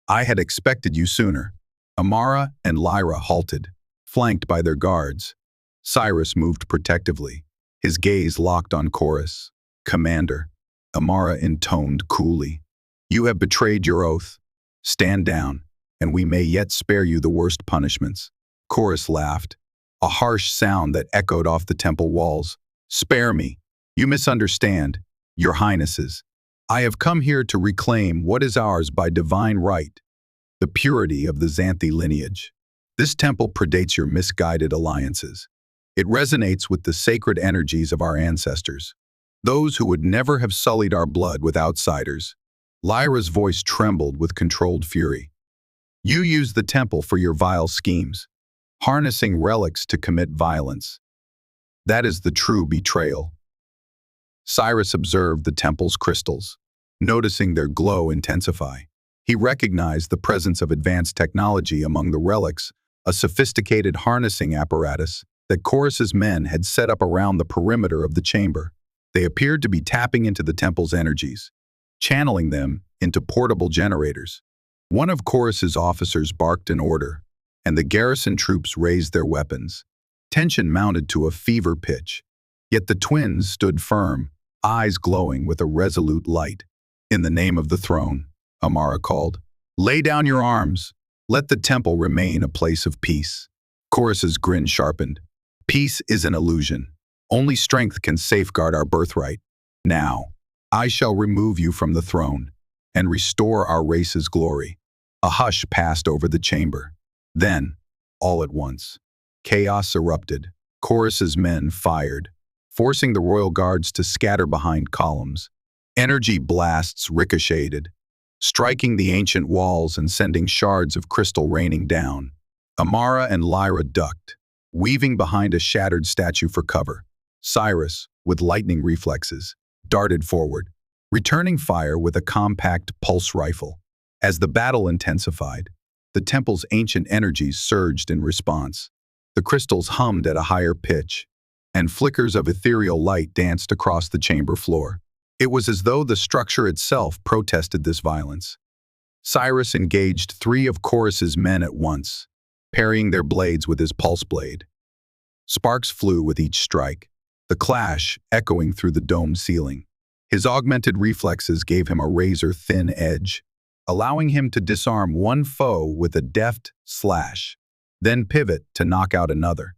"I had expected you sooner." Amara and Lyra halted, flanked by their guards. Cyrus moved protectively, his gaze locked on Chorus. "Commander," Amara intoned coolly, "you have betrayed your oath. Stand down, and we may yet spare you the worst punishments." Chorus laughed, a harsh sound that echoed off the temple walls. "Spare me. You misunderstand, your highnesses. I have come here to reclaim what is ours by divine right, the purity of the Zanthi lineage. This temple predates your misguided alliances. It resonates with the sacred energies of our ancestors, those who would never have sullied our blood with outsiders." Lyra's voice trembled with controlled fury. "You use the temple for your vile schemes, harnessing relics to commit violence. That is the true betrayal." Cyrus observed the temple's crystals, noticing their glow intensify. He recognized the presence of advanced technology among the relics, a sophisticated harnessing apparatus that Chorus's men had set up around the perimeter of the chamber. They appeared to be tapping into the temple's energies, channeling them into portable generators. One of Chorus's officers barked an order, and the garrison troops raised their weapons. Tension mounted to a fever pitch, yet the twins stood firm, eyes glowing with a resolute light. "In the name of the throne," Amara called, "lay down your arms. Let the temple remain a place of peace." Chorus's grin sharpened. "Peace is an illusion. Only strength can safeguard our birthright. Now, I shall remove you from the throne and restore our race's glory." A hush passed over the chamber. Then, all at once, chaos erupted. Chorus's men fired, forcing the royal guards to scatter behind columns. Energy blasts ricocheted, striking the ancient walls and sending shards of crystal raining down. Amara and Lyra ducked, weaving behind a shattered statue for cover. Cyrus, with lightning reflexes, darted forward, returning fire with a compact pulse rifle. As the battle intensified, the temple's ancient energies surged in response. The crystals hummed at a higher pitch, and flickers of ethereal light danced across the chamber floor. It was as though the structure itself protested this violence. Cyrus engaged 3 of Chorus's men at once, parrying their blades with his pulse blade. Sparks flew with each strike, the clash echoing through the dome ceiling. His augmented reflexes gave him a razor-thin edge, allowing him to disarm one foe with a deft slash, then pivot to knock out another.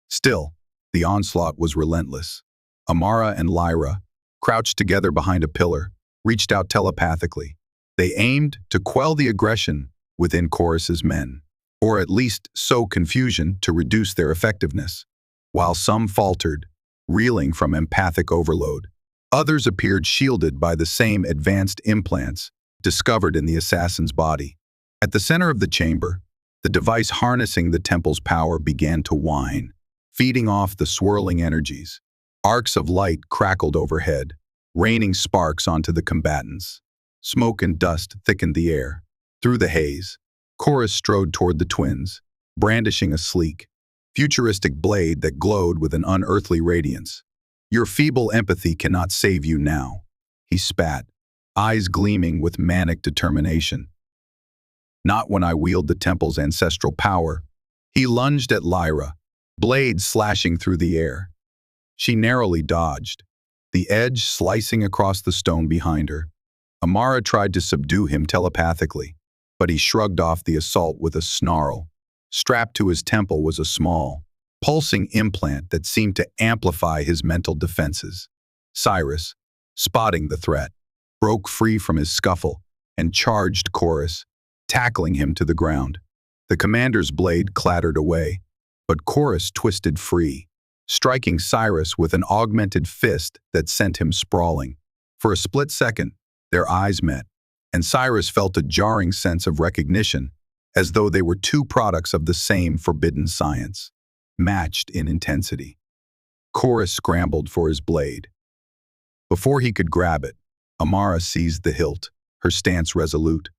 Still, the onslaught was relentless. Amara and Lyra, crouched together behind a pillar, reached out telepathically. They aimed to quell the aggression within Chorus's men, or at least sow confusion to reduce their effectiveness. While some faltered, reeling from empathic overload, others appeared shielded by the same advanced implants discovered in the assassin's body. At the center of the chamber, the device harnessing the temple's power began to whine, feeding off the swirling energies. Arcs of light crackled overhead, raining sparks onto the combatants. Smoke and dust thickened the air. Through the haze, Chorus strode toward the twins, brandishing a sleek, futuristic blade that glowed with an unearthly radiance. "Your feeble empathy cannot save you now," he spat, eyes gleaming with manic determination. "Not when I wield the temple's ancestral power." He lunged at Lyra, blade slashing through the air. She narrowly dodged, the edge slicing across the stone behind her. Amara tried to subdue him telepathically, but he shrugged off the assault with a snarl. Strapped to his temple was a small, pulsing implant that seemed to amplify his mental defenses. Cyrus, spotting the threat, broke free from his scuffle and charged Chorus, tackling him to the ground. The commander's blade clattered away, but Chorus twisted free, striking Cyrus with an augmented fist that sent him sprawling. For a split second, their eyes met, and Cyrus felt a jarring sense of recognition, as though they were two products of the same forbidden science, matched in intensity. Chorus scrambled for his blade. Before he could grab it, Amara seized the hilt, her stance resolute.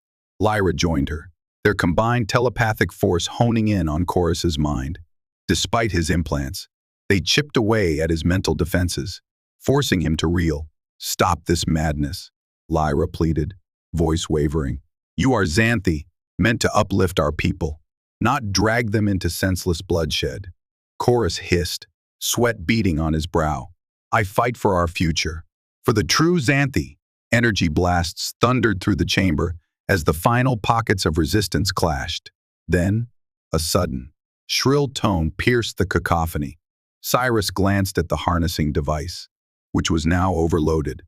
Lyra joined her, their combined telepathic force honing in on Chorus's mind. Despite his implants, they chipped away at his mental defenses, forcing him to reel. "Stop this madness," Lyra pleaded, voice wavering. "You are Zanthi, meant to uplift our people, not drag them into senseless bloodshed." Chorus hissed, sweat beading on his brow. "I fight for our future, for the true Zanthi." Energy blasts thundered through the chamber as the final pockets of resistance clashed. Then, a sudden, shrill tone pierced the cacophony. Cyrus glanced at the harnessing device, which was now overloaded,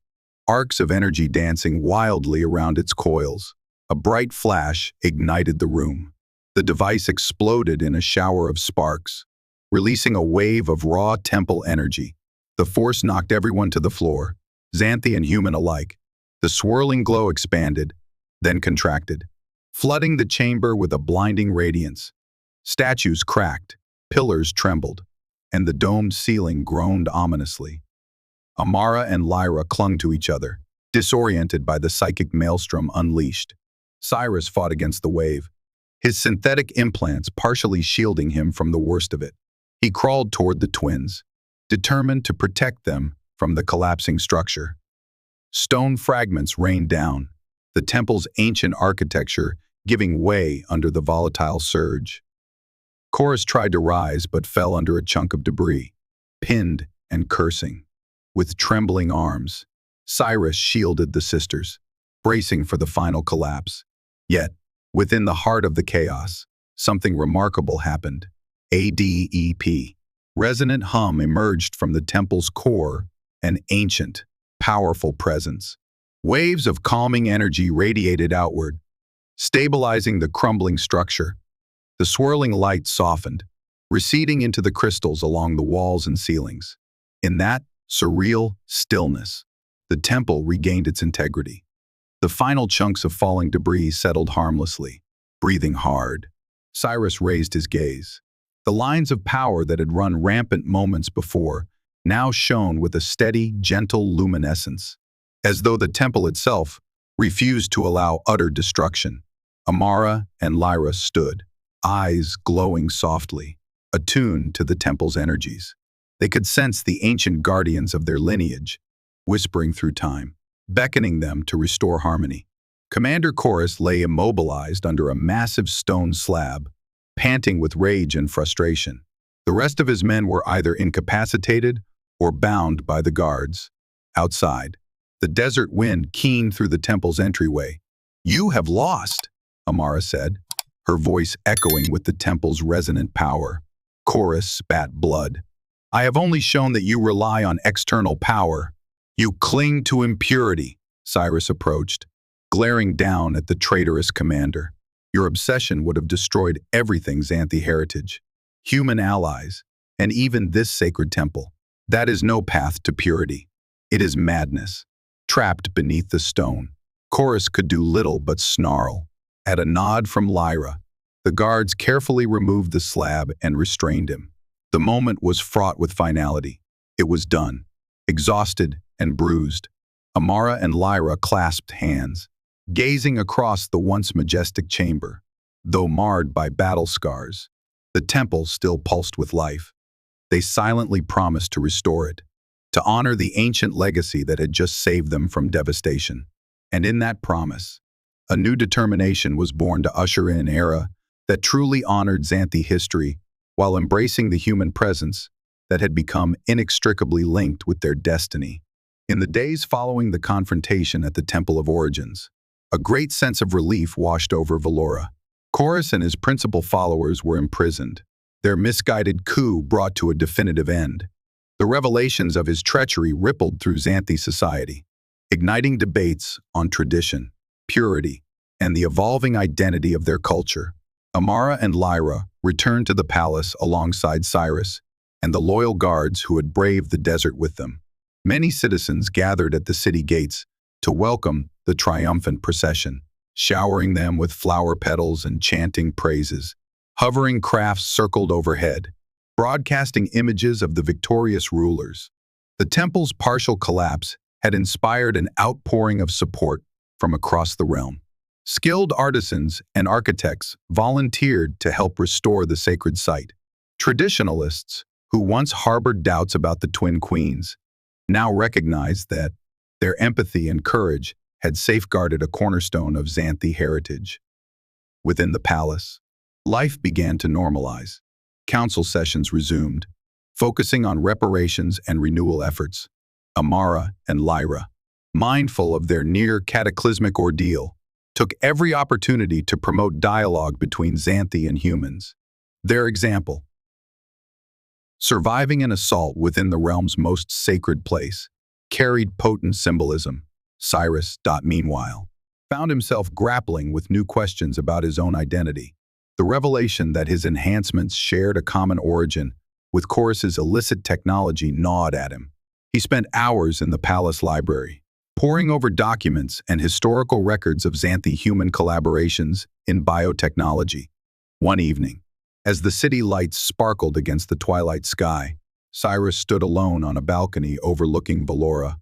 arcs of energy dancing wildly around its coils. A bright flash ignited the room. The device exploded in a shower of sparks, releasing a wave of raw temple energy. The force knocked everyone to the floor, Zanthi and human alike. The swirling glow expanded, then contracted, flooding the chamber with a blinding radiance. Statues cracked, pillars trembled, and the domed ceiling groaned ominously. Amara and Lyra clung to each other, disoriented by the psychic maelstrom unleashed. Cyrus fought against the wave, his synthetic implants partially shielding him from the worst of it. He crawled toward the twins, determined to protect them from the collapsing structure. Stone fragments rained down, the temple's ancient architecture giving way under the volatile surge. Chorus tried to rise but fell under a chunk of debris, pinned and cursing. With trembling arms, Cyrus shielded the sisters, bracing for the final collapse. Yet, within the heart of the chaos, something remarkable happened. ADEP. Resonant hum emerged from the temple's core, an ancient, powerful presence. Waves of calming energy radiated outward, stabilizing the crumbling structure. The swirling light softened, receding into the crystals along the walls and ceilings. In that surreal stillness, the temple regained its integrity. The final chunks of falling debris settled harmlessly. Breathing hard, Cyrus raised his gaze. The lines of power that had run rampant moments before now shone with a steady, gentle luminescence, as though the temple itself refused to allow utter destruction. Amara and Lyra stood, eyes glowing softly, attuned to the temple's energies. They could sense the ancient guardians of their lineage, whispering through time, beckoning them to restore harmony. Commander Chorus lay immobilized under a massive stone slab, panting with rage and frustration. The rest of his men were either incapacitated or bound by the guards. Outside, the desert wind keened through the temple's entryway. "You have lost," Amara said, her voice echoing with the temple's resonant power. Chorus spat blood. "I have only shown that you rely on external power. You cling to impurity," Cyrus approached, glaring down at the traitorous commander. "Your obsession would have destroyed everything Zanthi heritage, human allies, and even this sacred temple. That is no path to purity. It is madness." Trapped beneath the stone, Chorus could do little but snarl. At a nod from Lyra, the guards carefully removed the slab and restrained him. The moment was fraught with finality. It was done. Exhausted and bruised, Amara and Lyra clasped hands, gazing across the once majestic chamber. Though marred by battle scars, the temple still pulsed with life. They silently promised to restore it, to honor the ancient legacy that had just saved them from devastation. And in that promise, a new determination was born to usher in an era that truly honored Zanthi history while embracing the human presence that had become inextricably linked with their destiny. In the days following the confrontation at the Temple of Origins, a great sense of relief washed over Velora. Chorus and his principal followers were imprisoned, their misguided coup brought to a definitive end. The revelations of his treachery rippled through Zanthi society, igniting debates on tradition, purity, and the evolving identity of their culture. Amara and Lyra returned to the palace alongside Cyrus and the loyal guards who had braved the desert with them. Many citizens gathered at the city gates to welcome the triumphant procession, showering them with flower petals and chanting praises. Hovering crafts circled overhead, broadcasting images of the victorious rulers. The temple's partial collapse had inspired an outpouring of support from across the realm. Skilled artisans and architects volunteered to help restore the sacred site. Traditionalists, who once harbored doubts about the twin queens, now recognized that their empathy and courage had safeguarded a cornerstone of Zanthi heritage. Within the palace, life began to normalize. Council sessions resumed, focusing on reparations and renewal efforts. Amara and Lyra, mindful of their near cataclysmic ordeal, took every opportunity to promote dialogue between Zanthi and humans. Their example, surviving an assault within the realm's most sacred place, carried potent symbolism. Cyrus, meanwhile, found himself grappling with new questions about his own identity. The revelation that his enhancements shared a common origin with Chorus's illicit technology gnawed at him. He spent hours in the palace library, poring over documents and historical records of Zanthi human collaborations in biotechnology. One evening, as the city lights sparkled against the twilight sky, Cyrus stood alone on a balcony overlooking Velora.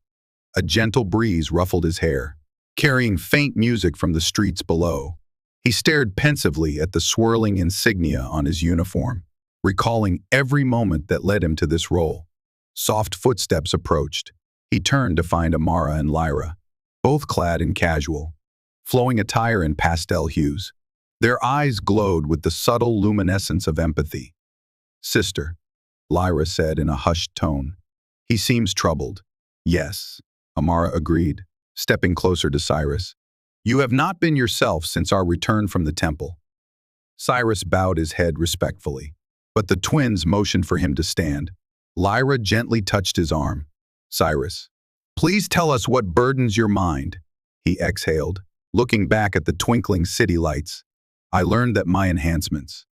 A gentle breeze ruffled his hair, carrying faint music from the streets below. He stared pensively at the swirling insignia on his uniform, recalling every moment that led him to this role. Soft footsteps approached. He turned to find Amara and Lyra, both clad in casual, flowing attire in pastel hues. Their eyes glowed with the subtle luminescence of empathy. "Sister," Lyra said in a hushed tone. "He seems troubled." "Yes," Amara agreed, stepping closer to Cyrus. "You have not been yourself since our return from the temple." Cyrus bowed his head respectfully, but the twins motioned for him to stand. Lyra gently touched his arm. "Cyrus, please tell us what burdens your mind," he exhaled, looking back at the twinkling city lights. "I learned that my enhancements,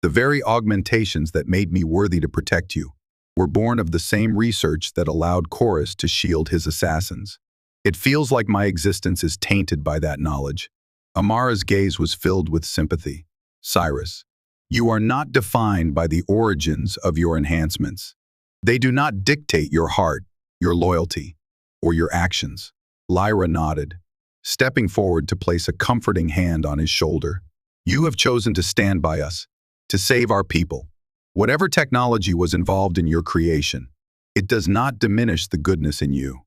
the very augmentations that made me worthy to protect you, were born of the same research that allowed Chorus to shield his assassins. It feels like my existence is tainted by that knowledge." Amara's gaze was filled with sympathy. "Cyrus, You are not defined by the origins of your enhancements. They do not dictate your heart, your loyalty, or your actions. Lyra nodded, stepping forward to place a comforting hand on his shoulder. You have chosen to stand by us, to save our people. Whatever technology was involved in your creation, it does not diminish the goodness in you.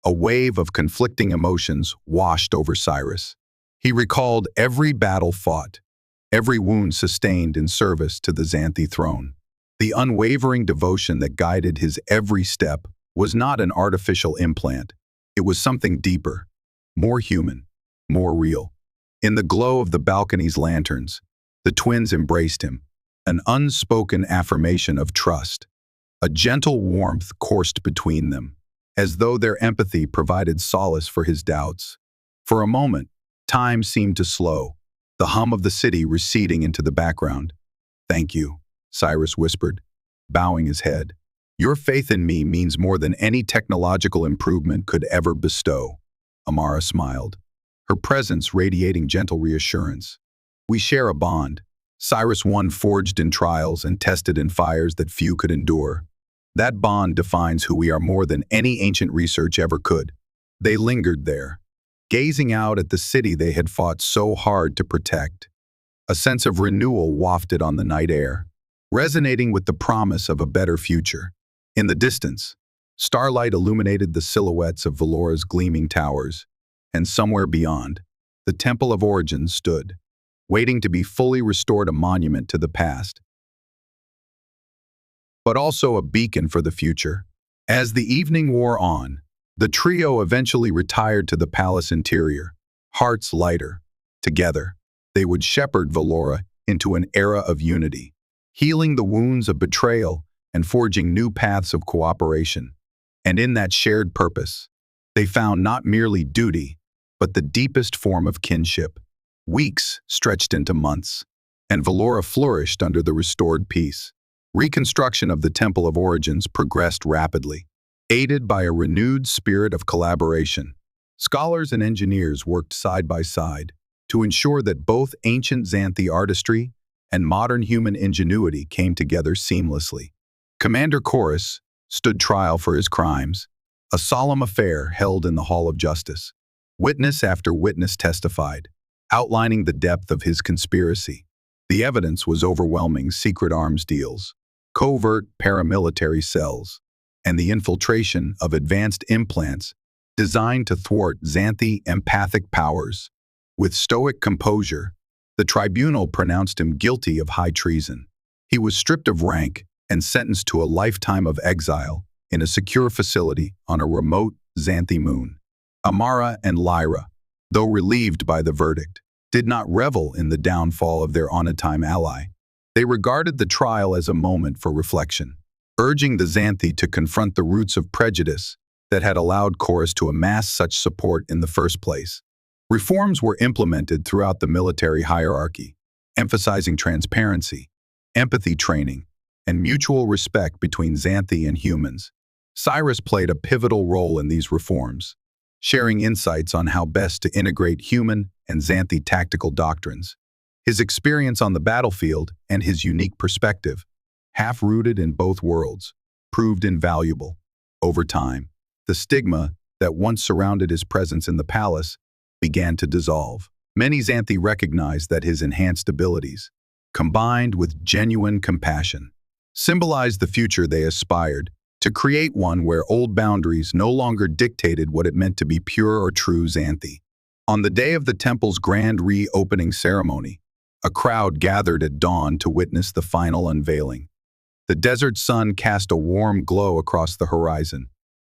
A wave of conflicting emotions washed over Cyrus. He recalled every battle fought, every wound sustained in service to the Zanthi throne. The unwavering devotion that guided his every step was not an artificial implant. It was something deeper, more human, more real. In the glow of the balcony's lanterns, the twins embraced him, an unspoken affirmation of trust. A gentle warmth coursed between them, as though their empathy provided solace for his doubts. For a moment, time seemed to slow, the hum of the city receding into the background. "Thank you," Cyrus whispered, bowing his head. "Your faith in me means more than any technological improvement could ever bestow." Amara smiled, her presence radiating gentle reassurance. "We share a bond, Cyrus, one forged in trials and tested in fires that few could endure. That bond defines who we are more than any ancient research ever could." They lingered there, gazing out at the city they had fought so hard to protect. A sense of renewal wafted on the night air, resonating with the promise of a better future. In the distance, starlight illuminated the silhouettes of Velora's gleaming towers, and somewhere beyond, the Temple of Origins stood, waiting to be fully restored, a monument to the past, but also a beacon for the future. As the evening wore on, the trio eventually retired to the palace interior, hearts lighter. Together, they would shepherd Velora into an era of unity, healing the wounds of betrayal and forging new paths of cooperation. And in that shared purpose, they found not merely duty, but the deepest form of kinship. Weeks stretched into months, and Velora flourished under the restored peace. Reconstruction of the Temple of Origins progressed rapidly, aided by a renewed spirit of collaboration. Scholars and engineers worked side by side to ensure that both ancient Zanthi artistry and modern human ingenuity came together seamlessly. Commander Chorus stood trial for his crimes, a solemn affair held in the Hall of Justice. Witness after witness testified, outlining the depth of his conspiracy. The evidence was overwhelming: secret arms deals, covert paramilitary cells, and the infiltration of advanced implants designed to thwart Zanthi empathic powers. With stoic composure, the tribunal pronounced him guilty of high treason. He was stripped of rank and sentenced to a lifetime of exile in a secure facility on a remote Zanthi moon. Amara and Lyra, though relieved by the verdict, did not revel in the downfall of their on-a-time ally. They regarded the trial as a moment for reflection, urging the Zanthi to confront the roots of prejudice that had allowed Chorus to amass such support in the first place. Reforms were implemented throughout the military hierarchy, emphasizing transparency, empathy training, and mutual respect between Zanthi and humans. Cyrus played a pivotal role in these reforms, sharing insights on how best to integrate human and Zanthi tactical doctrines. His experience on the battlefield and his unique perspective, half-rooted in both worlds, proved invaluable. Over time, the stigma that once surrounded his presence in the palace began to dissolve. Many Zanthi recognized that his enhanced abilities, combined with genuine compassion, symbolized the future they aspired to create, one where old boundaries no longer dictated what it meant to be pure or true Zanthi. On the day of the temple's grand reopening ceremony, a crowd gathered at dawn to witness the final unveiling. The desert sun cast a warm glow across the horizon,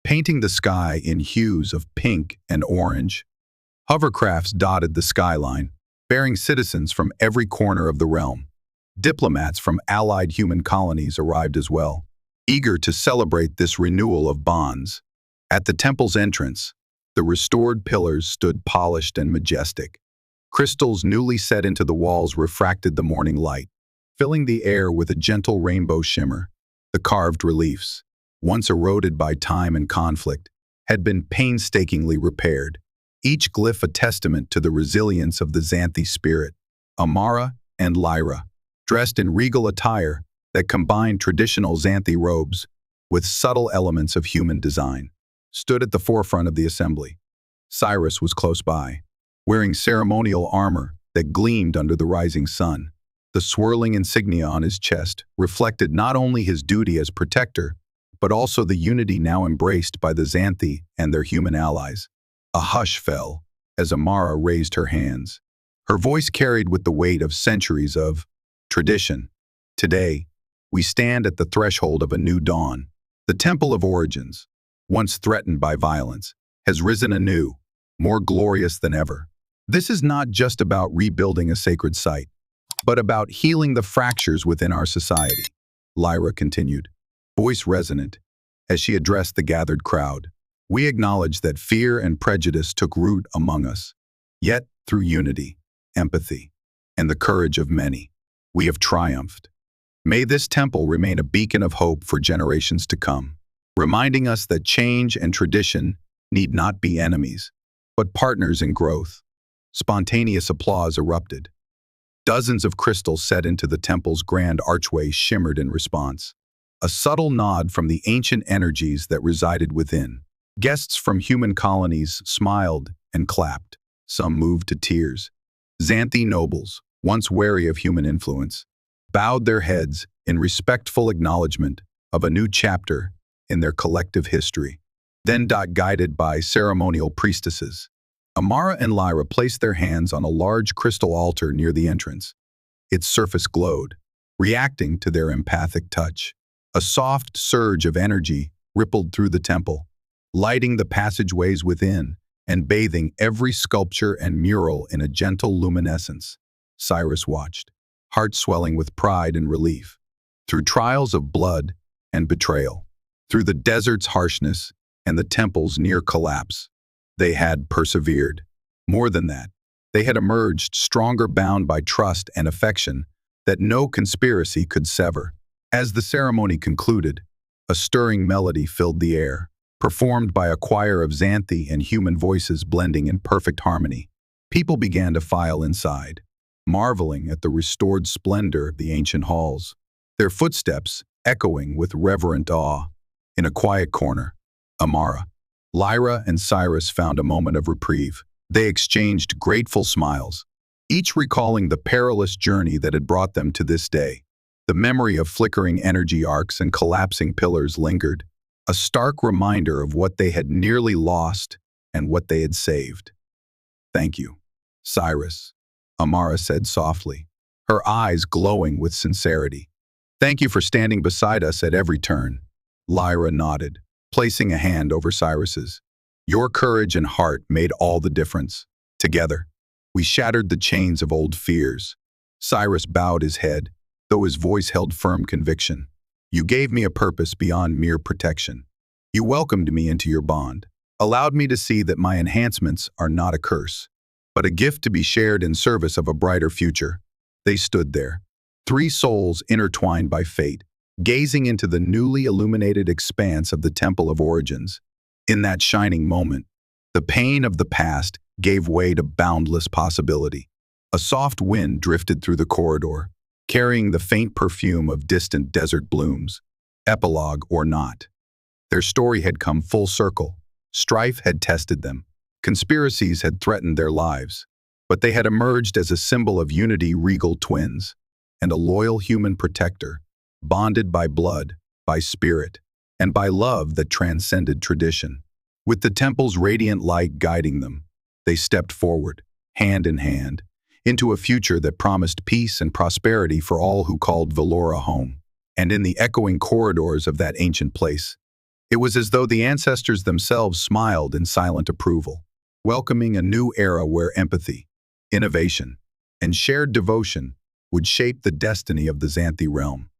painting the sky in hues of pink and orange. Hovercrafts dotted the skyline, bearing citizens from every corner of the realm. Diplomats from allied human colonies arrived as well, eager to celebrate this renewal of bonds. At the temple's entrance, the restored pillars stood polished and majestic. Crystals newly set into the walls refracted the morning light, filling the air with a gentle rainbow shimmer. The carved reliefs, once eroded by time and conflict, had been painstakingly repaired, each glyph a testament to the resilience of the Zanthi spirit. Amara and Lyra, dressed in regal attire that combined traditional Zanthi robes with subtle elements of human design, stood at the forefront of the assembly. Cyrus was close by, wearing ceremonial armor that gleamed under the rising sun. The swirling insignia on his chest reflected not only his duty as protector, but also the unity now embraced by the Zanthi and their human allies. A hush fell as Amara raised her hands. Her voice carried with the weight of centuries of tradition. Today, we stand at the threshold of a new dawn. The Temple of Origins, once threatened by violence, has risen anew, more glorious than ever. This is not just about rebuilding a sacred site, but about healing the fractures within our society, Lyra continued, voice resonant, as she addressed the gathered crowd. We acknowledge that fear and prejudice took root among us. Yet, through unity, empathy, and the courage of many, we have triumphed. May this temple remain a beacon of hope for generations to come, reminding us that change and tradition need not be enemies, but partners in growth. Spontaneous applause erupted. Dozens of crystals set into the temple's grand archway shimmered in response, a subtle nod from the ancient energies that resided within. Guests from human colonies smiled and clapped, some moved to tears. Zanthi nobles, once wary of human influence, bowed their heads in respectful acknowledgement of a new chapter in their collective history. Then, guided by ceremonial priestesses, Amara and Lyra placed their hands on a large crystal altar near the entrance. Its surface glowed, reacting to their empathic touch. A soft surge of energy rippled through the temple, lighting the passageways within and bathing every sculpture and mural in a gentle luminescence. Cyrus watched, heart swelling with pride and relief. Through trials of blood and betrayal, through the desert's harshness and the temple's near collapse, they had persevered. More than that, they had emerged stronger, bound by trust and affection that no conspiracy could sever. As the ceremony concluded, a stirring melody filled the air, performed by a choir of Zanthi and human voices blending in perfect harmony. People began to file inside, marveling at the restored splendor of the ancient halls, their footsteps echoing with reverent awe. In a quiet corner, Amara, Lyra, and Cyrus found a moment of reprieve. They exchanged grateful smiles, each recalling the perilous journey that had brought them to this day. The memory of flickering energy arcs and collapsing pillars lingered, a stark reminder of what they had nearly lost and what they had saved. "Thank you, Cyrus," Amara said softly, her eyes glowing with sincerity. "Thank you for standing beside us at every turn." Lyra nodded, placing a hand over Cyrus's. "Your courage and heart made all the difference. Together, we shattered the chains of old fears." Cyrus bowed his head, though his voice held firm conviction. "You gave me a purpose beyond mere protection. You welcomed me into your bond, allowed me to see that my enhancements are not a curse, but a gift to be shared in service of a brighter future." They stood there, three souls intertwined by fate, gazing into the newly illuminated expanse of the Temple of Origins. In that shining moment, the pain of the past gave way to boundless possibility. A soft wind drifted through the corridor, carrying the faint perfume of distant desert blooms. Epilogue or not, their story had come full circle. Strife had tested them. Conspiracies had threatened their lives. But they had emerged as a symbol of unity, regal twins, and a loyal human protector, bonded by blood, by spirit, and by love that transcended tradition. With the temple's radiant light guiding them, they stepped forward, hand in hand, into a future that promised peace and prosperity for all who called Velora home. And in the echoing corridors of that ancient place, it was as though the ancestors themselves smiled in silent approval, welcoming a new era where empathy, innovation, and shared devotion would shape the destiny of the Zanthi realm.